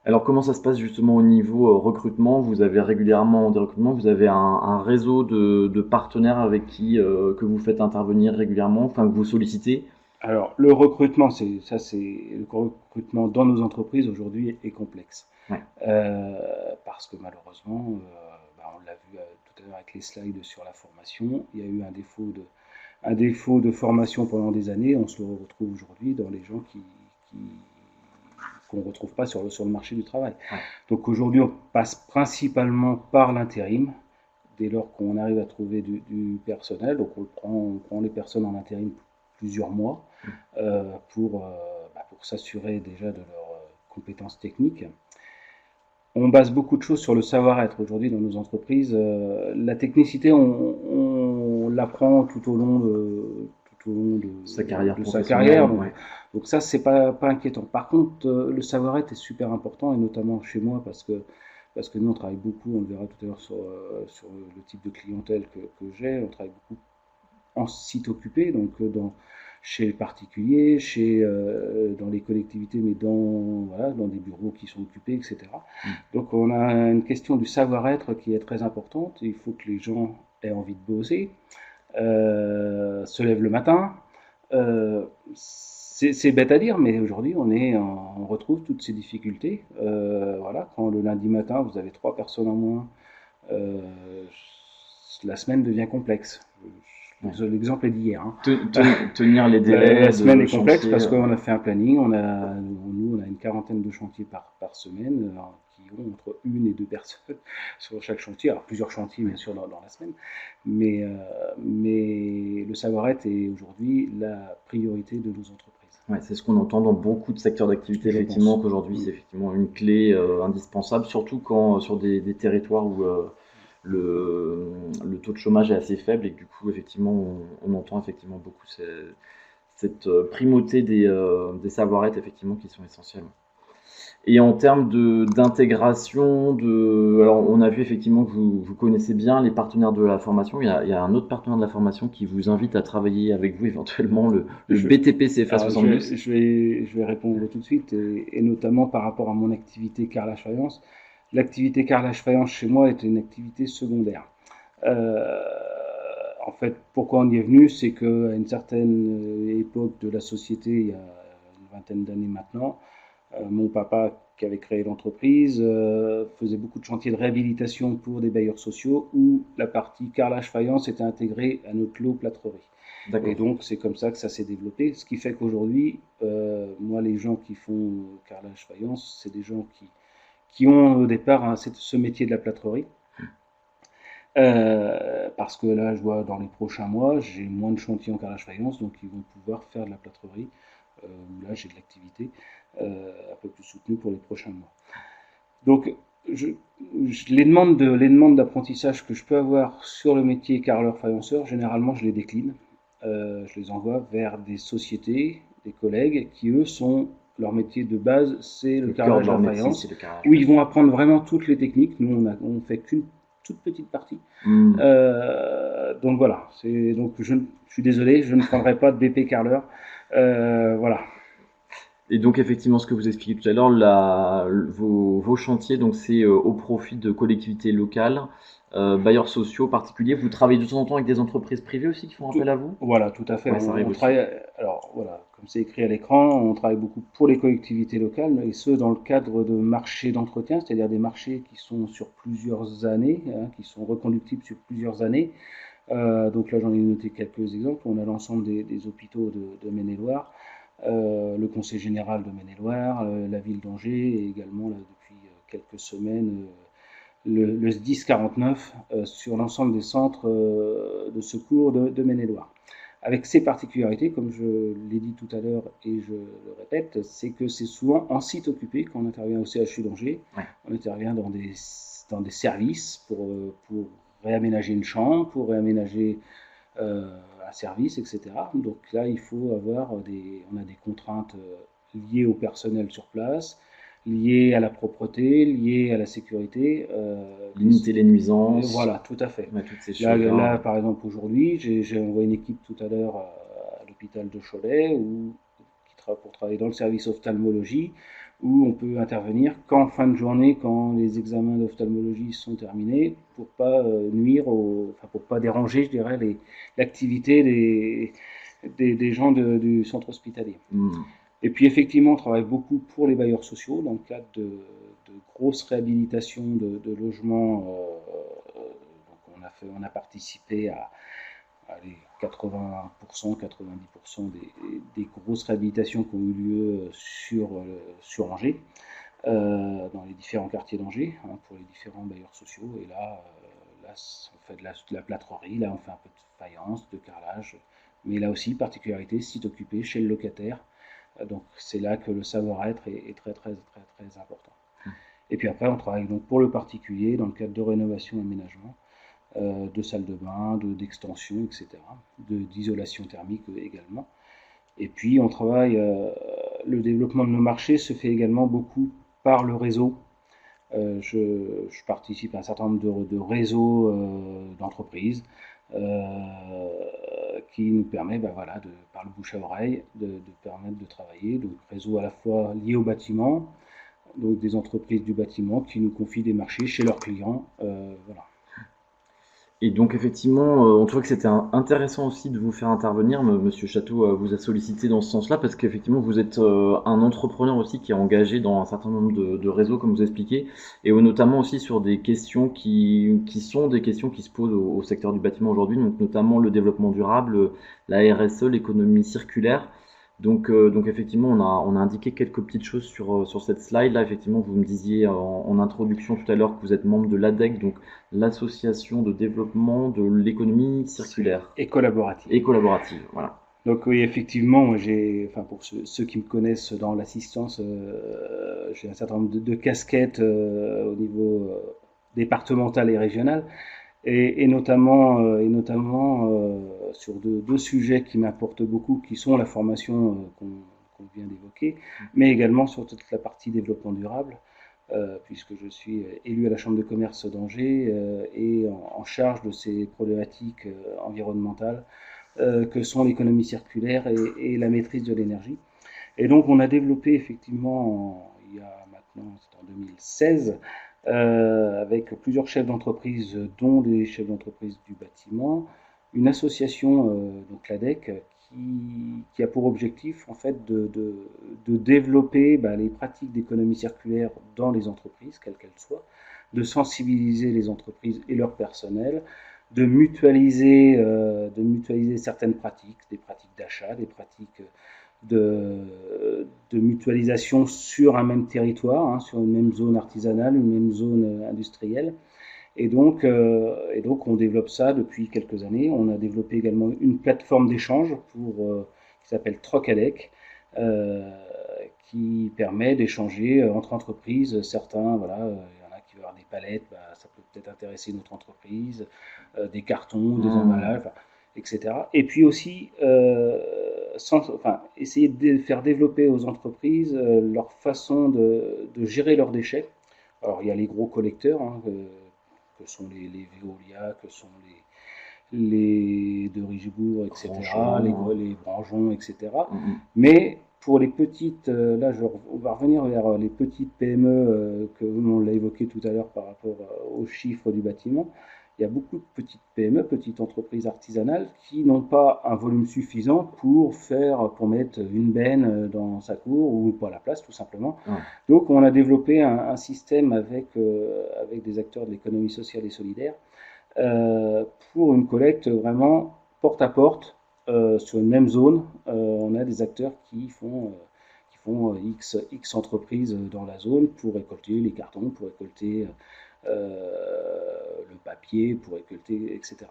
Alors comment ça se passe justement au niveau recrutement? Vous avez régulièrement des recrutements, vous avez un réseau de partenaires avec qui que vous faites intervenir régulièrement, enfin que vous sollicitez? Alors le recrutement, le recrutement dans nos entreprises aujourd'hui est complexe. Ouais. Parce que malheureusement, on l'a vu tout à l'heure avec les slides sur la formation, il y a eu un défaut de formation pendant des années. On se le retrouve aujourd'hui dans les gens qu'on ne retrouve pas sur le marché du travail. Ouais. Donc aujourd'hui, on passe principalement par l'intérim, dès lors qu'on arrive à trouver du personnel. Donc on prend les personnes en intérim plusieurs mois pour s'assurer déjà de leurs compétences techniques. On base beaucoup de choses sur le savoir-être aujourd'hui dans nos entreprises. La technicité, on l'apprend tout au long de sa carrière. Donc ça, c'est pas inquiétant. Par contre, le savoir-être est super important, et notamment chez moi, parce que nous, on travaille beaucoup, on le verra tout à l'heure sur le type de clientèle que j'ai. On travaille beaucoup en site occupé, donc chez les particuliers, dans les collectivités, mais dans des bureaux qui sont occupés, etc. Donc on a une question du savoir-être qui est très importante. Il faut que les gens aient envie de bosser, se lèvent le matin. C'est bête à dire, mais aujourd'hui on retrouve toutes ces difficultés. Quand le lundi matin vous avez 3 personnes en moins, la semaine devient complexe. L'exemple est d'hier. Tenir les délais. La semaine est complexe parce qu'on a fait un planning. On a une quarantaine de chantiers par semaine qui ont entre 1 et 2 personnes sur chaque chantier. Alors plusieurs chantiers bien sûr dans la semaine, mais le savoir-être est aujourd'hui la priorité de nos entreprises. Ouais, c'est ce qu'on entend dans beaucoup de secteurs d'activité, effectivement, qu'aujourd'hui c'est effectivement une clé indispensable, surtout quand sur des territoires où le taux de chômage est assez faible et que du coup effectivement on entend effectivement beaucoup cette primauté des savoir-être effectivement qui sont essentiels. Et en termes d'intégration, alors on a vu effectivement que vous connaissez bien les partenaires de la formation. Il y a un autre partenaire de la formation qui vous invite à travailler avec vous éventuellement, le BTP CFA 72. Je vais répondre tout de suite, et notamment par rapport à mon activité carrelage faïence. L'activité carrelage faïence chez moi est une activité secondaire. En fait, pourquoi on y est venu, c'est qu'à une certaine époque de la société, il y a une vingtaine d'années maintenant, mon papa, qui avait créé l'entreprise, faisait beaucoup de chantiers de réhabilitation pour des bailleurs sociaux où la partie carrelage faïence était intégrée à notre lot plâtrerie. Et donc, c'est comme ça que ça s'est développé. Ce qui fait qu'aujourd'hui, moi, les gens qui font carrelage faïence, c'est des gens qui ont au départ ce métier de la plâtrerie. Parce que là, je vois dans les prochains mois, j'ai moins de chantiers en carrelage faïence, donc ils vont pouvoir faire de la plâtrerie. Où là, j'ai de l'activité un peu plus soutenue pour les prochains mois. Donc, les demandes d'apprentissage que je peux avoir sur le métier carreleur faïenceur, généralement, je les décline. Je les envoie vers des sociétés, des collègues qui, eux, leur métier de base, c'est le carrelage de faïence, où ils vont apprendre vraiment toutes les techniques. Nous, on fait qu'une toute petite partie. Donc voilà, donc je suis désolé, je ne prendrai pas de BP carreleur. Voilà. Et donc effectivement, ce que vous expliquez tout à l'heure, vos chantiers, donc c'est au profit de collectivités locales, bailleurs sociaux particuliers. Vous travaillez de temps en temps avec des entreprises privées aussi qui font appel à vous? Voilà, tout à fait. Ouais, on travaille, alors voilà, comme c'est écrit à l'écran, on travaille beaucoup pour les collectivités locales, et ce dans le cadre de marchés d'entretien, c'est-à-dire des marchés qui sont sur plusieurs années, qui sont reconductibles sur plusieurs années. Donc là, j'en ai noté quelques exemples. On a l'ensemble des hôpitaux de Maine-et-Loire, le Conseil général de Maine-et-Loire, la ville d'Angers, et également là, depuis quelques semaines le SDIS 49 sur l'ensemble des centres de secours de Maine-et-Loire. Avec ses particularités, comme je l'ai dit tout à l'heure et je le répète, c'est que c'est souvent en site occupé quand on intervient au CHU d'Angers. Ouais. On intervient dans des services pour réaménager une chambre, pour réaménager un service, etc. Donc là, il faut on a des contraintes liées au personnel sur place, liées à la propreté, liées à la sécurité. Limiter les nuisances. Voilà, tout à fait. Ouais, toutes ces là, choses, là, par exemple, aujourd'hui, j'ai envoyé une équipe tout à l'heure à l'hôpital de Cholet pour travailler dans le service ophtalmologie, où on peut intervenir qu'en fin de journée, quand les examens d'ophtalmologie sont terminés, pour pas nuire, pour pas déranger, je dirais, l'activité des gens du centre hospitalier. Et puis effectivement, on travaille beaucoup pour les bailleurs sociaux dans le cadre de grosses réhabilitations de logements. Donc on a participé à 80%, 90% des grosses réhabilitations qui ont eu lieu sur Angers, dans les différents quartiers d'Angers, pour les différents bailleurs sociaux. Et là on fait de la plâtrerie, là on fait un peu de faïence, de carrelage, mais là aussi, particularité, site occupé chez le locataire. Donc c'est là que le savoir-être est très, très, très, très important. Et puis après, on travaille donc pour le particulier dans le cadre de rénovation et aménagement, de salles de bain, d'extension, etc., d'isolation thermique également. Et puis on travaille, le développement de nos marchés se fait également beaucoup par le réseau. Je participe à un certain nombre de réseaux d'entreprises qui nous permet, par le bouche à oreille, de permettre de travailler. Donc réseau à la fois lié au bâtiment, donc des entreprises du bâtiment qui nous confient des marchés chez leurs clients. Voilà. Et donc effectivement, on trouvait que c'était intéressant aussi de vous faire intervenir. Monsieur Château vous a sollicité dans ce sens-là parce qu'effectivement vous êtes un entrepreneur aussi qui est engagé dans un certain nombre de réseaux, comme vous expliquez, et notamment aussi sur des questions qui sont des questions qui se posent au secteur du bâtiment aujourd'hui, donc notamment le développement durable, la RSE, l'économie circulaire. Donc effectivement, on a indiqué quelques petites choses sur cette slide. Là, effectivement, vous me disiez en introduction tout à l'heure que vous êtes membre de l'ADEC, donc l'association de développement de l'économie circulaire. Et collaborative. Et collaborative, voilà. Donc oui, effectivement, pour ceux qui me connaissent dans l'assistance, j'ai un certain nombre de casquettes au niveau départemental et régional. Et notamment sur deux sujets qui m'apportent beaucoup, qui sont la formation qu'on vient d'évoquer, mais également sur toute la partie développement durable, puisque je suis élu à la Chambre de commerce d'Angers et en charge de ces problématiques environnementales que sont l'économie circulaire et la maîtrise de l'énergie. Et donc on a développé effectivement, il y a maintenant, c'est en 2016, avec plusieurs chefs d'entreprise, dont les chefs d'entreprise du bâtiment, une association, donc l'ADEC, qui a pour objectif en fait de développer les pratiques d'économie circulaire dans les entreprises, quelles qu'elles soient, de sensibiliser les entreprises et leur personnel, de mutualiser certaines pratiques, des pratiques d'achat, des pratiques de mutualisation sur un même territoire, hein, sur une même zone artisanale, une même zone industrielle. Et donc, on développe ça depuis quelques années. On a développé également une plateforme d'échange qui s'appelle Trocadec, qui permet d'échanger entre entreprises. Certains, voilà, il y en a qui veulent avoir des palettes, ça peut peut-être intéresser notre entreprise, des cartons, des emballages, etc. Et puis aussi, essayer de faire développer aux entreprises leur façon de gérer leurs déchets. Alors, il y a les gros collecteurs, hein, que sont les Veolia, que sont les de Richebourg, etc., les Brangeons, etc. Mais pour les petites, là on va revenir vers les petites PME, que on l'a évoqué tout à l'heure par rapport aux chiffres du bâtiment. Il y a beaucoup de petites PME, petites entreprises artisanales, qui n'ont pas un volume suffisant pour mettre une benne dans sa cour ou pas la place, tout simplement. Donc, on a développé un système avec des acteurs de l'économie sociale et solidaire pour une collecte vraiment porte à porte sur une même zone. On a des acteurs qui font X entreprises dans la zone pour récolter les cartons, pour récolter le papier, pour récolter, etc.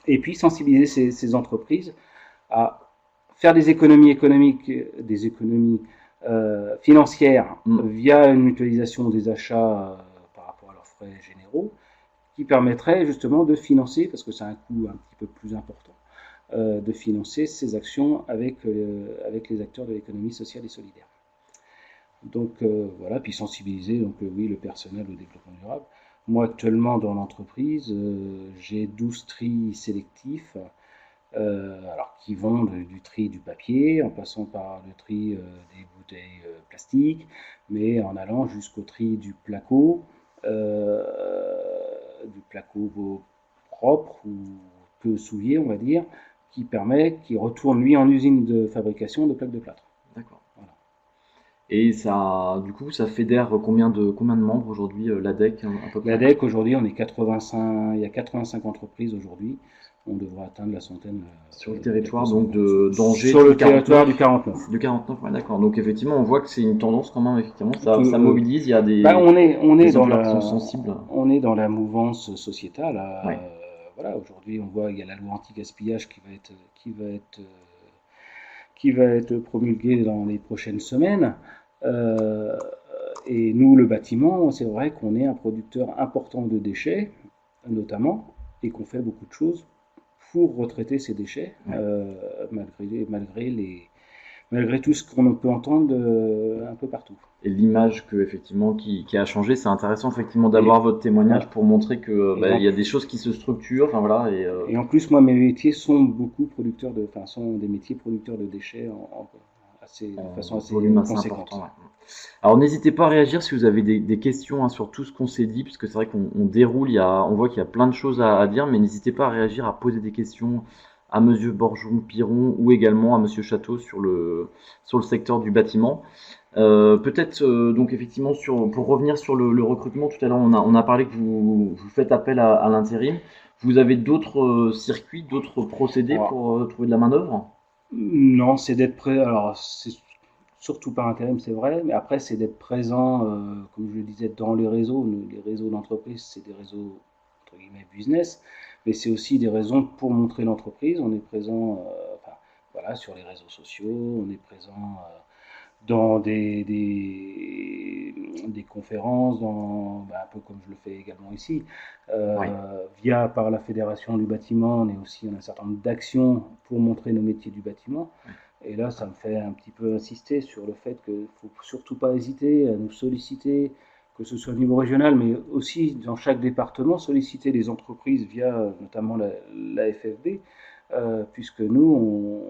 Et puis sensibiliser ces entreprises à faire des économies économiques, des économies financières via une mutualisation des achats par rapport à leurs frais généraux, qui permettrait justement de financer, parce que c'est un coût un petit peu plus important, de financer ces actions avec les acteurs de l'économie sociale et solidaire. Donc voilà, puis sensibiliser oui, le personnel au développement durable. Moi actuellement dans l'entreprise, j'ai 12 tris sélectifs, alors qui vont du tri du papier, en passant par le tri des bouteilles plastiques, mais en allant jusqu'au tri du placo propre ou peu souillé, on va dire, qui retourne lui en usine de fabrication de plaques de plâtre. D'accord. Voilà. Et ça, du coup, ça fédère combien de membres aujourd'hui, l'ADEC à peu près ? L'ADEC aujourd'hui, on est 85, il y a 85 entreprises aujourd'hui. On devrait atteindre la centaine. Sur le territoire donc d'Angers. Sur le territoire du 49. Du 49, ouais, d'accord. Donc effectivement, on voit que c'est une tendance quand même. Effectivement, ça mobilise. Il y a des. On est dans la sensible. On est dans la mouvance sociétale. Voilà, aujourd'hui, on voit il y a la loi anti-gaspillage qui va être promulguée dans les prochaines semaines. Et nous, le bâtiment, c'est vrai qu'on est un producteur important de déchets, notamment, et qu'on fait beaucoup de choses pour retraiter ces déchets, malgré tout ce qu'on peut entendre un peu partout. Et l'image qui a changé, c'est intéressant effectivement d'avoir votre témoignage pour montrer que il y a des choses qui se structurent. Enfin voilà. Et en plus, moi, mes métiers sont beaucoup sont des métiers producteurs de déchets de façon assez conséquente. Important, ouais. Alors n'hésitez pas à réagir si vous avez des questions sur tout ce qu'on s'est dit, parce que c'est vrai qu'on déroule, on voit qu'il y a plein de choses à dire, mais n'hésitez pas à réagir, à poser des questions à Monsieur Borjon-Piron ou également à Monsieur Château sur le secteur du bâtiment. Peut-être donc effectivement pour revenir sur le recrutement, tout à l'heure on a parlé que vous faites appel à l'intérim. Vous avez d'autres circuits, d'autres procédés pour trouver de la main-d'œuvre ? Non, c'est d'être prêt. Alors c'est surtout par intérim, c'est vrai, mais après c'est d'être présent, comme je le disais, dans les réseaux. Les réseaux d'entreprise, c'est des réseaux entre guillemets business, mais c'est aussi des raisons pour montrer l'entreprise. On est présent sur les réseaux sociaux, on est présent dans des conférences, un peu comme je le fais également ici, par la Fédération du bâtiment, on a un certain nombre d'actions pour montrer nos métiers du bâtiment. Et là, ça me fait un petit peu insister sur le fait qu'il ne faut surtout pas hésiter à nous solliciter, que ce soit au niveau régional, mais aussi dans chaque département, solliciter les entreprises via notamment la FFB, puisque nous,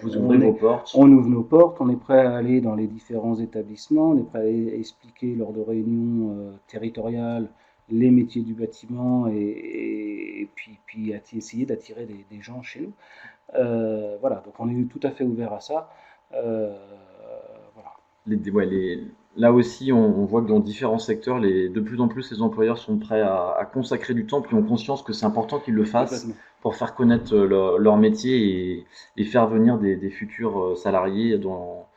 Vous ouvrez vos portes. On ouvre nos portes, on est prêt à aller dans les différents établissements, on est prêt à expliquer lors de réunions territoriales les métiers du bâtiment et puis essayer d'attirer des gens chez nous. Voilà, donc on est tout à fait ouvert à ça. Voilà. Là aussi, on voit que dans différents secteurs, de plus en plus, les employeurs sont prêts à consacrer du temps, puis ont conscience que c'est important qu'ils le fassent pour faire connaître leur métier et faire venir des futurs salariés dans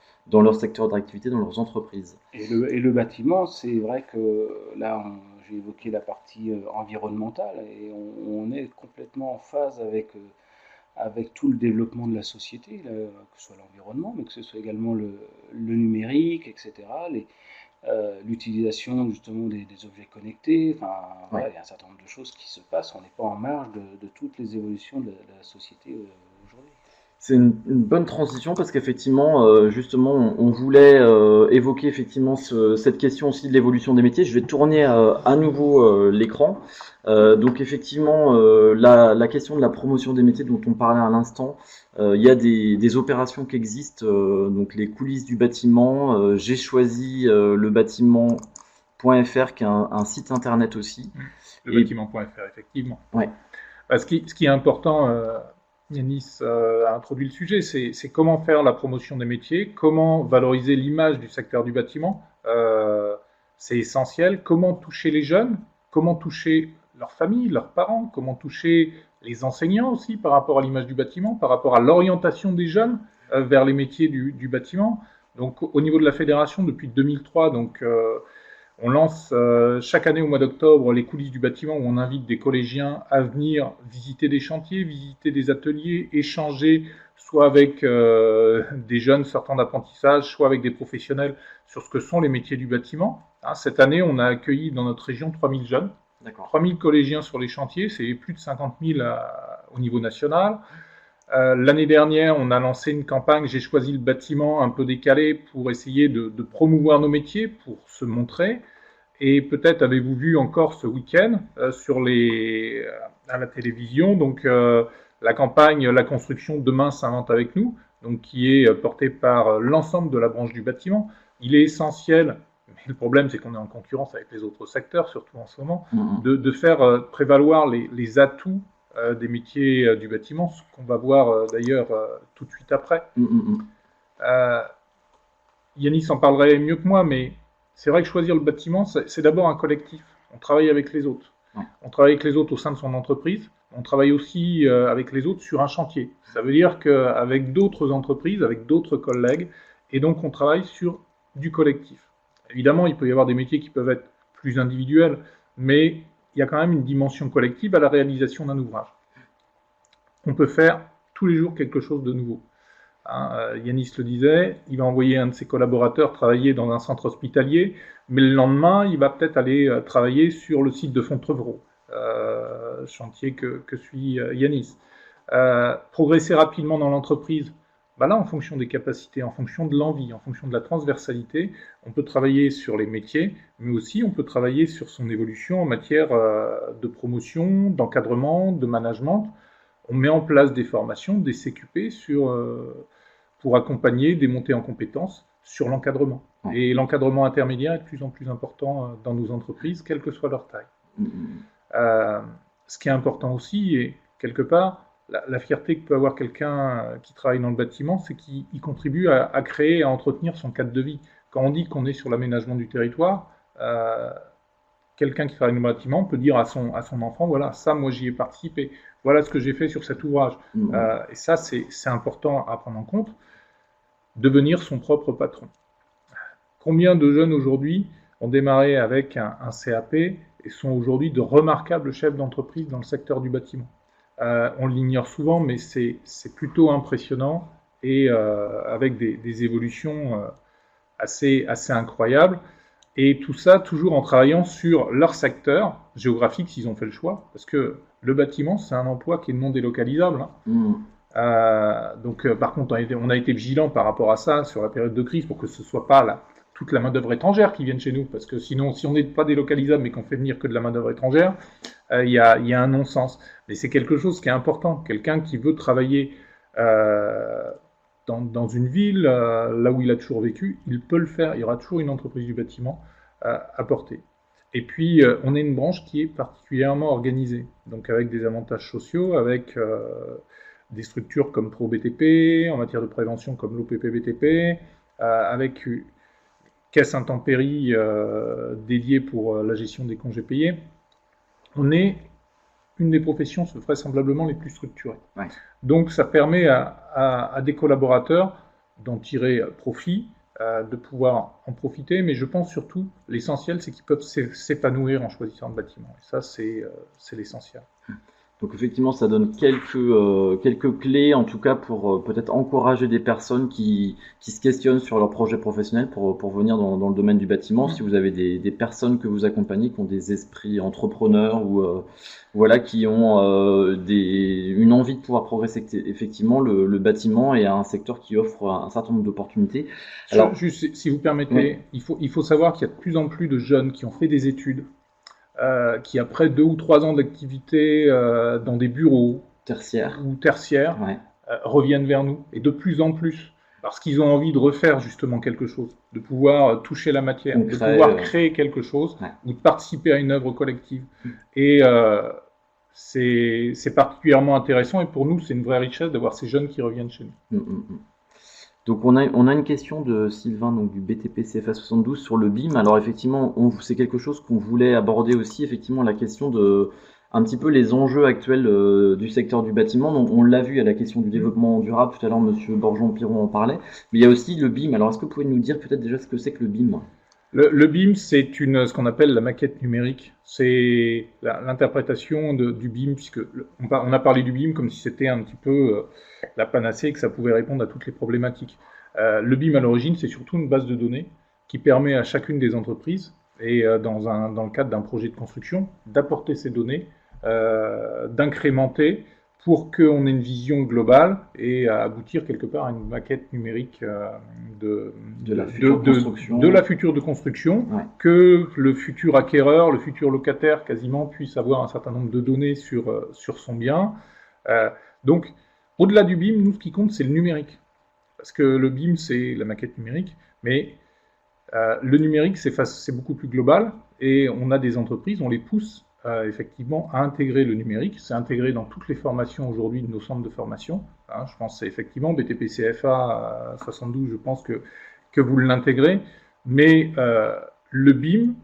leur secteur d'activité, dans leurs entreprises. Et le bâtiment, c'est vrai que là, j'ai évoqué la partie environnementale et on est complètement en phase avec tout le développement de la société, que ce soit l'environnement, mais que ce soit également le numérique, etc., l'utilisation justement des objets connectés, enfin, voilà, il y a un certain nombre de choses qui se passent, on n'est pas en marge de toutes les évolutions de la société aujourd'hui. C'est une bonne transition parce qu'effectivement, justement, on voulait évoquer effectivement cette question aussi de l'évolution des métiers. Je vais tourner à nouveau l'écran. Donc effectivement, la question de la promotion des métiers dont on parlait à l'instant, il y a des opérations qui existent, donc les coulisses du bâtiment. J'ai choisi le bâtiment.fr qui est un site internet aussi. Le bâtiment.fr, effectivement. Ouais. Ce qui est important, Yanis a introduit le sujet, c'est comment faire la promotion des métiers, comment valoriser l'image du secteur du bâtiment. C'est essentiel. Comment toucher les jeunes, comment toucher leurs familles, leurs parents, comment toucher les enseignants aussi par rapport à l'image du bâtiment, par rapport à l'orientation des jeunes vers les métiers du bâtiment. Donc au niveau de la fédération, depuis 2003, on lance chaque année au mois d'octobre les coulisses du bâtiment où on invite des collégiens à venir visiter des chantiers, visiter des ateliers, échanger soit avec des jeunes sortant d'apprentissage, soit avec des professionnels sur ce que sont les métiers du bâtiment. Cette année, on a accueilli dans notre région 3000 jeunes, 3000 collégiens sur les chantiers, c'est plus de 50 000 au niveau national. L'année dernière, on a lancé une campagne « J'ai choisi le bâtiment » un peu décalée pour essayer de promouvoir nos métiers, pour se montrer. Et peut-être avez-vous vu encore ce week-end à la télévision la campagne « La construction demain s'invente avec nous », donc qui est portée par l'ensemble de la branche du bâtiment. Il est essentiel, mais le problème c'est qu'on est en concurrence avec les autres secteurs, surtout en ce moment, de faire prévaloir les atouts des métiers du bâtiment, ce qu'on va voir d'ailleurs tout de suite après. Yanis en parlerait mieux que moi, mais c'est vrai que choisir le bâtiment, c'est d'abord un collectif. On travaille avec les autres. On travaille avec les autres au sein de son entreprise. On travaille aussi avec les autres sur un chantier. Ça veut dire qu'avec d'autres entreprises, avec d'autres collègues, et donc on travaille sur du collectif. Évidemment, il peut y avoir des métiers qui peuvent être plus individuels, mais il y a quand même une dimension collective à la réalisation d'un ouvrage. On peut faire tous les jours quelque chose de nouveau. Yanis le disait, il va envoyer un de ses collaborateurs travailler dans un centre hospitalier, mais le lendemain, il va peut-être aller travailler sur le site de Fontevraud, chantier que suit Yanis. Progresser rapidement dans l'entreprise, là, en fonction des capacités, en fonction de l'envie, en fonction de la transversalité, on peut travailler sur les métiers, mais aussi on peut travailler sur son évolution en matière de promotion, d'encadrement, de management. On met en place des formations, des CQP pour accompagner des montées en compétences sur l'encadrement. Et l'encadrement intermédiaire est de plus en plus important dans nos entreprises, quelle que soit leur taille. Ce qui est important aussi, et quelque part, la fierté que peut avoir quelqu'un qui travaille dans le bâtiment, c'est qu'il contribue à créer et à entretenir son cadre de vie. Quand on dit qu'on est sur l'aménagement du territoire, quelqu'un qui travaille dans le bâtiment peut dire à son enfant, voilà, ça, moi, j'y ai participé. Voilà ce que j'ai fait sur cet ouvrage. Et ça, c'est important à prendre en compte. Devenir son propre patron. Combien de jeunes aujourd'hui ont démarré avec un CAP et sont aujourd'hui de remarquables chefs d'entreprise dans le secteur du bâtiment? On l'ignore souvent, mais c'est plutôt impressionnant et avec des évolutions assez incroyables. Et tout ça, toujours en travaillant sur leur secteur géographique, s'ils ont fait le choix, parce que le bâtiment, c'est un emploi qui est non délocalisable. Par contre, on a été vigilant par rapport à ça sur la période de crise pour que ce ne soit pas toute la main-d'œuvre étrangère qui vienne chez nous, parce que sinon, si on n'est pas délocalisable mais qu'on fait venir que de la main-d'œuvre étrangère, il y a un non-sens. Mais c'est quelque chose qui est important. Quelqu'un qui veut travailler dans une ville, là où il a toujours vécu, il peut le faire. Il y aura toujours une entreprise du bâtiment à porter. Et puis, on est une branche qui est particulièrement organisée, donc avec des avantages sociaux, avec des structures comme ProBTP, en matière de prévention comme l'OPP-BTP, avec une caisse intempérie dédiée pour la gestion des congés payés. On est une des professions vraisemblablement les plus structurées. Ouais. Donc ça permet à des collaborateurs d'en tirer profit, de pouvoir en profiter, mais je pense surtout, l'essentiel, c'est qu'ils peuvent s'épanouir en choisissant le bâtiment. Et ça, c'est l'essentiel. Donc effectivement, ça donne quelques clés, en tout cas pour peut-être encourager des personnes qui se questionnent sur leur projet professionnel pour venir dans le domaine du bâtiment. Si vous avez des personnes que vous accompagnez qui ont des esprits entrepreneurs ou voilà, qui ont une envie de pouvoir progresser, effectivement, le bâtiment est un secteur qui offre un certain nombre d'opportunités. Alors, juste, si vous permettez, oui. il faut savoir qu'il y a de plus en plus de jeunes qui ont fait des études, qui après 2 ou 3 ans d'activité dans des bureaux tertiaires ouais. Reviennent vers nous, et de plus en plus, parce qu'ils ont envie de refaire justement quelque chose, de pouvoir toucher la matière, de pouvoir créer quelque chose, ouais. Ou de participer à une œuvre collective. Et c'est particulièrement intéressant, et pour nous, c'est une vraie richesse d'avoir ces jeunes qui reviennent chez nous. Donc on a une question de Sylvain, donc du BTP CFA 72 sur le BIM. Alors effectivement, c'est quelque chose qu'on voulait aborder aussi, effectivement, la question de un petit peu les enjeux actuels du secteur du bâtiment. Donc on l'a vu à la question du développement durable, tout à l'heure Monsieur Borjon-Piron en parlait, mais il y a aussi le BIM. Alors est-ce que vous pouvez nous dire peut-être déjà ce que c'est que le BIM ? Le BIM, c'est ce qu'on appelle la maquette numérique. C'est l'interprétation du BIM, puisque on a parlé du BIM comme si c'était un petit peu la panacée et que ça pouvait répondre à toutes les problématiques. Le BIM, à l'origine, c'est surtout une base de données qui permet à chacune des entreprises, et dans le cadre d'un projet de construction, d'apporter ces données, d'incrémenter pour qu'on ait une vision globale et aboutir quelque part à une maquette numérique de la future construction, ouais. Que le futur acquéreur, le futur locataire quasiment puisse avoir un certain nombre de données sur son bien. Donc, au-delà du BIM, nous, ce qui compte, c'est le numérique. Parce que le BIM, c'est la maquette numérique, mais le numérique, c'est beaucoup plus global, et on a des entreprises, on les pousse effectivement à intégrer le numérique. C'est intégré dans toutes les formations aujourd'hui de nos centres de formation. Je pense que c'est effectivement BTP CFA 72, je pense que vous l'intégrez, mais le BIM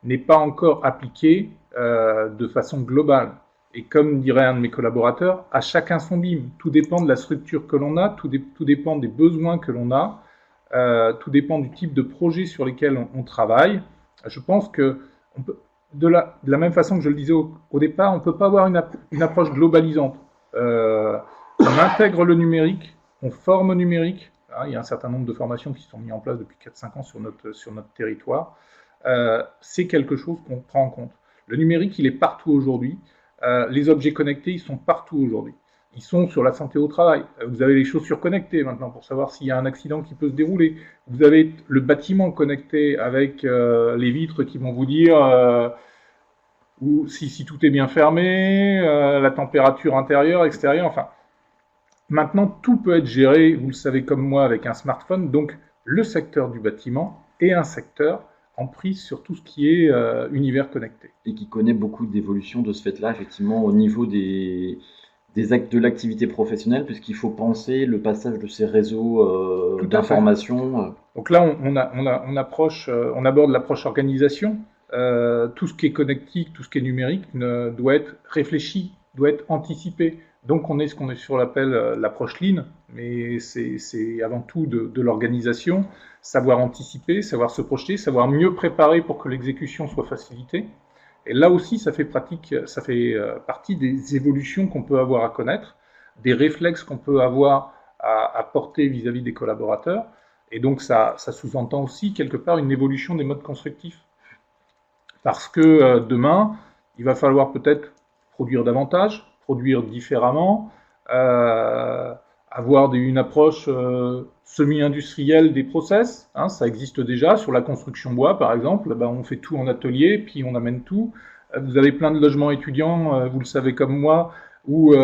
n'est pas encore appliqué de façon globale. Et comme dirait un de mes collaborateurs, à chacun son BIM. Tout dépend de la structure que l'on a, tout dépend des besoins que l'on a, tout dépend du type de projet sur lesquels on travaille. Je pense que on peut, de la même façon que je le disais au départ, on ne peut pas avoir une approche globalisante. On intègre le numérique, on forme au numérique. Il y a un certain nombre de formations qui sont mises en place depuis 4-5 ans sur notre territoire. C'est quelque chose qu'on prend en compte. Le numérique, il est partout aujourd'hui. Les objets connectés, ils sont partout aujourd'hui. Ils sont sur la santé au travail. Vous avez les chaussures connectées maintenant pour savoir s'il y a un accident qui peut se dérouler. Vous avez le bâtiment connecté avec les vitres qui vont vous dire si tout est bien fermé, la température intérieure, extérieure. Enfin, maintenant, tout peut être géré, vous le savez comme moi, avec un smartphone. Donc, le secteur du bâtiment est un secteur en prise sur tout ce qui est univers connecté. Et qui connaît beaucoup d'évolutions de ce fait-là, effectivement, au niveau des actes de l'activité professionnelle, puisqu'il faut penser le passage de ces réseaux d'information. Donc là, on aborde l'approche organisation. Tout ce qui est connectique, tout ce qui est numérique doit être réfléchi, doit être anticipé. Donc on est ce qu'on appelle l'approche Lean, mais c'est avant tout de l'organisation, savoir anticiper, savoir se projeter, savoir mieux préparer pour que l'exécution soit facilitée. Et là aussi, ça fait partie des évolutions qu'on peut avoir à connaître, des réflexes qu'on peut avoir à porter vis-à-vis des collaborateurs. Et donc ça sous-entend aussi quelque part une évolution des modes constructifs. Parce que demain, il va falloir peut-être produire davantage, produire différemment, avoir une approche semi-industrielle des process. Ça existe déjà sur la construction bois, par exemple. On fait tout en atelier, puis on amène tout. Vous avez plein de logements étudiants, vous le savez comme moi, où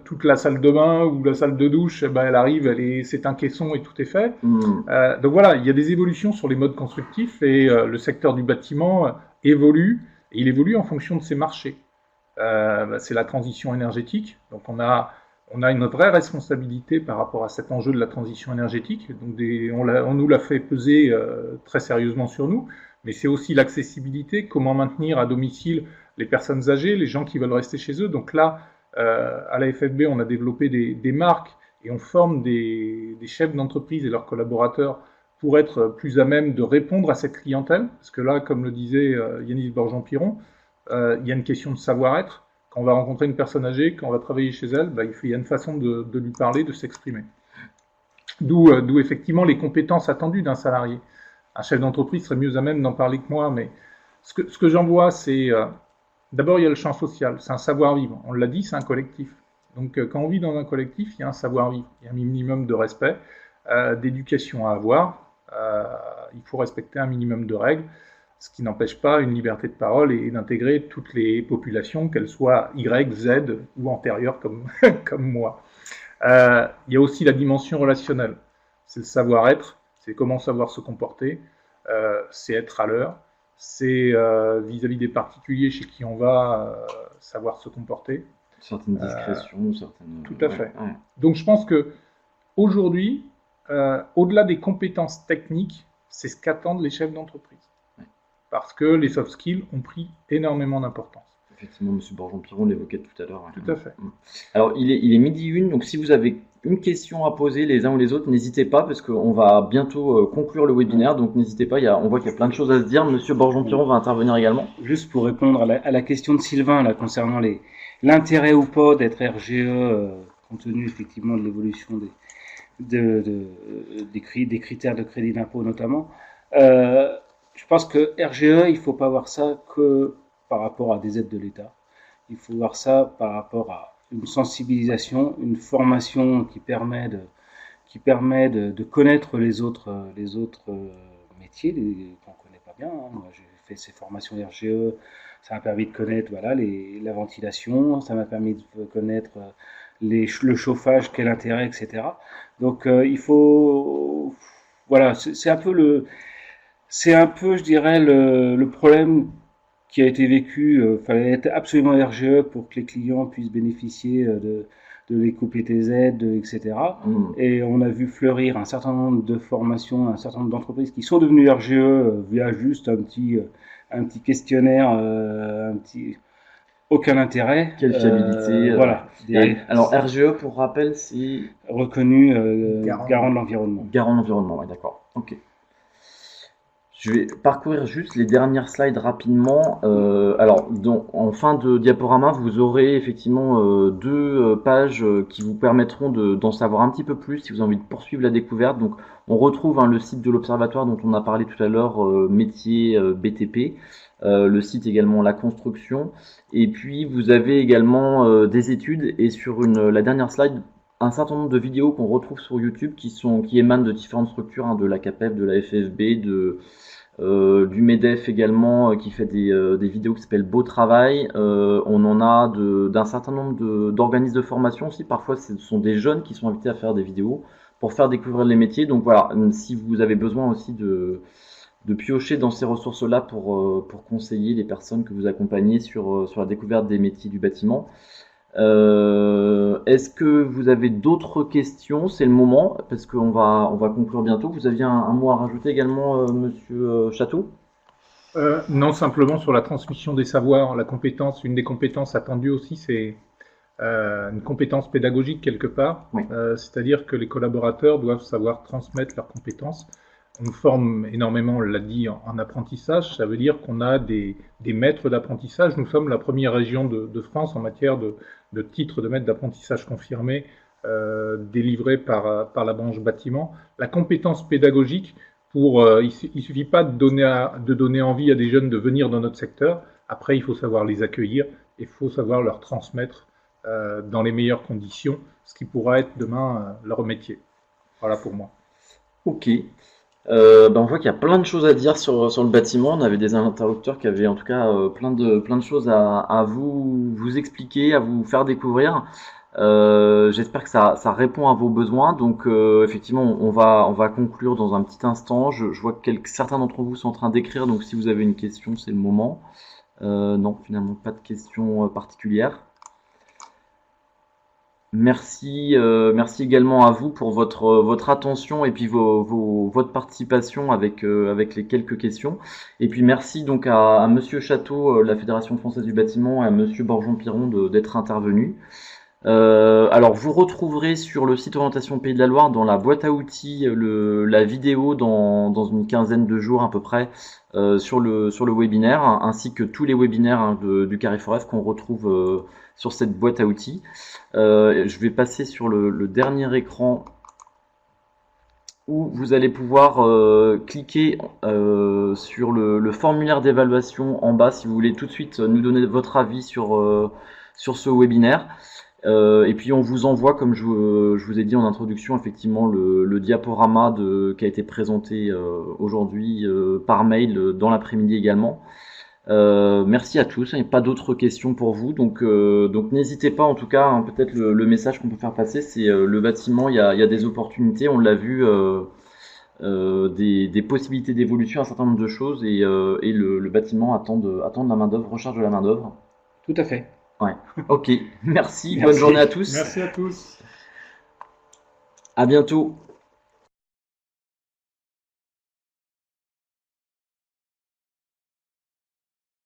toute la salle de bain ou la salle de douche, elle arrive, c'est un caisson et tout est fait. Donc voilà, il y a des évolutions sur les modes constructifs et le secteur du bâtiment évolue, et il évolue en fonction de ses marchés. C'est la transition énergétique, donc on a une vraie responsabilité par rapport à cet enjeu de la transition énergétique, donc on nous l'a fait peser très sérieusement sur nous, mais c'est aussi l'accessibilité, comment maintenir à domicile les personnes âgées, les gens qui veulent rester chez eux. Donc là, à la FFB, on a développé des marques et on forme des chefs d'entreprise et leurs collaborateurs pour être plus à même de répondre à cette clientèle. Parce que là, comme le disait Yanis Borjean-Piron, il y a une question de savoir-être. Quand on va rencontrer une personne âgée, quand on va travailler chez elle, il y a une façon de lui parler, de s'exprimer. D'où effectivement les compétences attendues d'un salarié. Un chef d'entreprise serait mieux à même d'en parler que moi, mais ce que j'en vois, c'est... D'abord, il y a le champ social, c'est un savoir-vivre. On l'a dit, c'est un collectif. Donc, quand on vit dans un collectif, il y a un savoir-vivre, il y a un minimum de respect, d'éducation à avoir. Il faut respecter un minimum de règles, ce qui n'empêche pas une liberté de parole et d'intégrer toutes les populations, qu'elles soient Y, Z ou antérieures comme, comme moi. Il y a aussi la dimension relationnelle. C'est le savoir-être, c'est comment savoir se comporter, c'est être à l'heure, c'est vis-à-vis des particuliers chez qui on va savoir se comporter. Certaines discrétions, certaines... Tout à fait. Ouais. Donc je pense que aujourd'hui, au-delà des compétences techniques, c'est ce qu'attendent les chefs d'entreprise. Ouais. Parce que les soft skills ont pris énormément d'importance. Effectivement, M. Borjean-Piron l'évoquait tout à l'heure. Tout à fait. Alors, il est midi 1, donc si vous avez une question à poser les uns ou les autres, n'hésitez pas, parce qu'on va bientôt conclure le webinaire, donc n'hésitez pas, on voit qu'il y a plein de choses à se dire. M. Borjean-Piron va intervenir également. Juste pour répondre à la question de Sylvain, là, concernant l'intérêt ou pas d'être RGE, compte tenu effectivement de l'évolution des critères de crédit d'impôt notamment, je pense que RGE, il ne faut pas voir ça que par rapport à des aides de l'État. Il faut voir ça par rapport à une sensibilisation, une formation qui permet de connaître les autres métiers qu'on ne connaît pas bien. Moi, j'ai fait ces formations RGE, ça m'a permis de connaître la ventilation, ça m'a permis de connaître le chauffage, quel intérêt, etc. Donc il faut... Voilà, c'est un peu, je dirais, le problème qui a été vécu. Fallait être absolument RGE pour que les clients puissent bénéficier de l'éco-PTZ, etc. Et on a vu fleurir un certain nombre de formations, un certain nombre d'entreprises qui sont devenues RGE via juste un petit questionnaire, aucun intérêt. Quelle fiabilité. Voilà. Alors RGE, pour rappel, c'est reconnu garant de l'environnement. Garant de l'environnement, oui, d'accord. Ok. Je vais parcourir juste les dernières slides rapidement. Alors, en fin de diaporama, vous aurez effectivement 2 pages qui vous permettront d'en savoir un petit peu plus si vous avez envie de poursuivre la découverte. Donc, on retrouve le site de l'Observatoire dont on a parlé tout à l'heure, métier BTP. Le site également La Construction. Et puis, vous avez également des études. Et sur la dernière slide, un certain nombre de vidéos qu'on retrouve sur YouTube qui émanent de différentes structures, de la CAPEF, de la FFB, du MEDEF également, qui fait des vidéos qui s'appellent Beau Travail. On en a d'un certain nombre d'organismes de formation aussi. Parfois, ce sont des jeunes qui sont invités à faire des vidéos pour faire découvrir les métiers. Donc voilà, si vous avez besoin aussi de piocher dans ces ressources-là pour conseiller les personnes que vous accompagnez sur la découverte des métiers du bâtiment. Est-ce que vous avez d'autres questions? C'est le moment, parce qu'on va conclure bientôt. Vous aviez un mot à rajouter également, Monsieur Château? Non, simplement sur la transmission des savoirs, la compétence, une des compétences attendues aussi, c'est une compétence pédagogique quelque part. Oui. C'est-à-dire que les collaborateurs doivent savoir transmettre leurs compétences. On forme énormément, on l'a dit, en apprentissage. Ça veut dire qu'on a des maîtres d'apprentissage. Nous sommes la première région de France en matière de titres de maître d'apprentissage confirmés délivrés par la branche bâtiment. La compétence pédagogique, il suffit pas de donner envie à des jeunes de venir dans notre secteur. Après, il faut savoir les accueillir et il faut savoir leur transmettre dans les meilleures conditions ce qui pourra être demain leur métier. Voilà pour moi. Ok. On voit qu'il y a plein de choses à dire sur le bâtiment. On avait des interlocuteurs qui avaient en tout cas plein de choses à vous expliquer, à vous faire découvrir. J'espère que ça répond à vos besoins. Donc effectivement, on va conclure dans un petit instant. Je vois que certains d'entre vous sont en train d'écrire, donc si vous avez une question, c'est le moment. Non, finalement, pas de questions particulières. Merci également à vous pour votre attention et puis votre participation avec les quelques questions. Et puis merci donc à Monsieur Château, la Fédération française du bâtiment, et à Monsieur Borjon-Piron d'être intervenus. Alors vous retrouverez sur le site Orientation Pays de la Loire dans la boîte à outils la vidéo dans une quinzaine de jours à peu près sur le webinaire, ainsi que tous les webinaires du Carrefour F qu'on retrouve sur cette boîte à outils. Je vais passer sur le dernier écran où vous allez pouvoir cliquer sur le formulaire d'évaluation en bas si vous voulez tout de suite nous donner votre avis sur ce webinaire. Et puis on vous envoie, comme je vous ai dit en introduction, effectivement le diaporama qui a été présenté aujourd'hui par mail dans l'après-midi également. Merci à tous, il n'y a pas d'autres questions pour vous, donc n'hésitez pas en tout cas, hein, peut-être le message qu'on peut faire passer, c'est le bâtiment, il y a des opportunités, on l'a vu, des possibilités d'évolution, un certain nombre de choses, et le bâtiment attend de la main-d'œuvre, recherche de la main-d'œuvre. Tout à fait. Ouais. Ok, merci, bonne journée à tous. Merci à tous. À bientôt.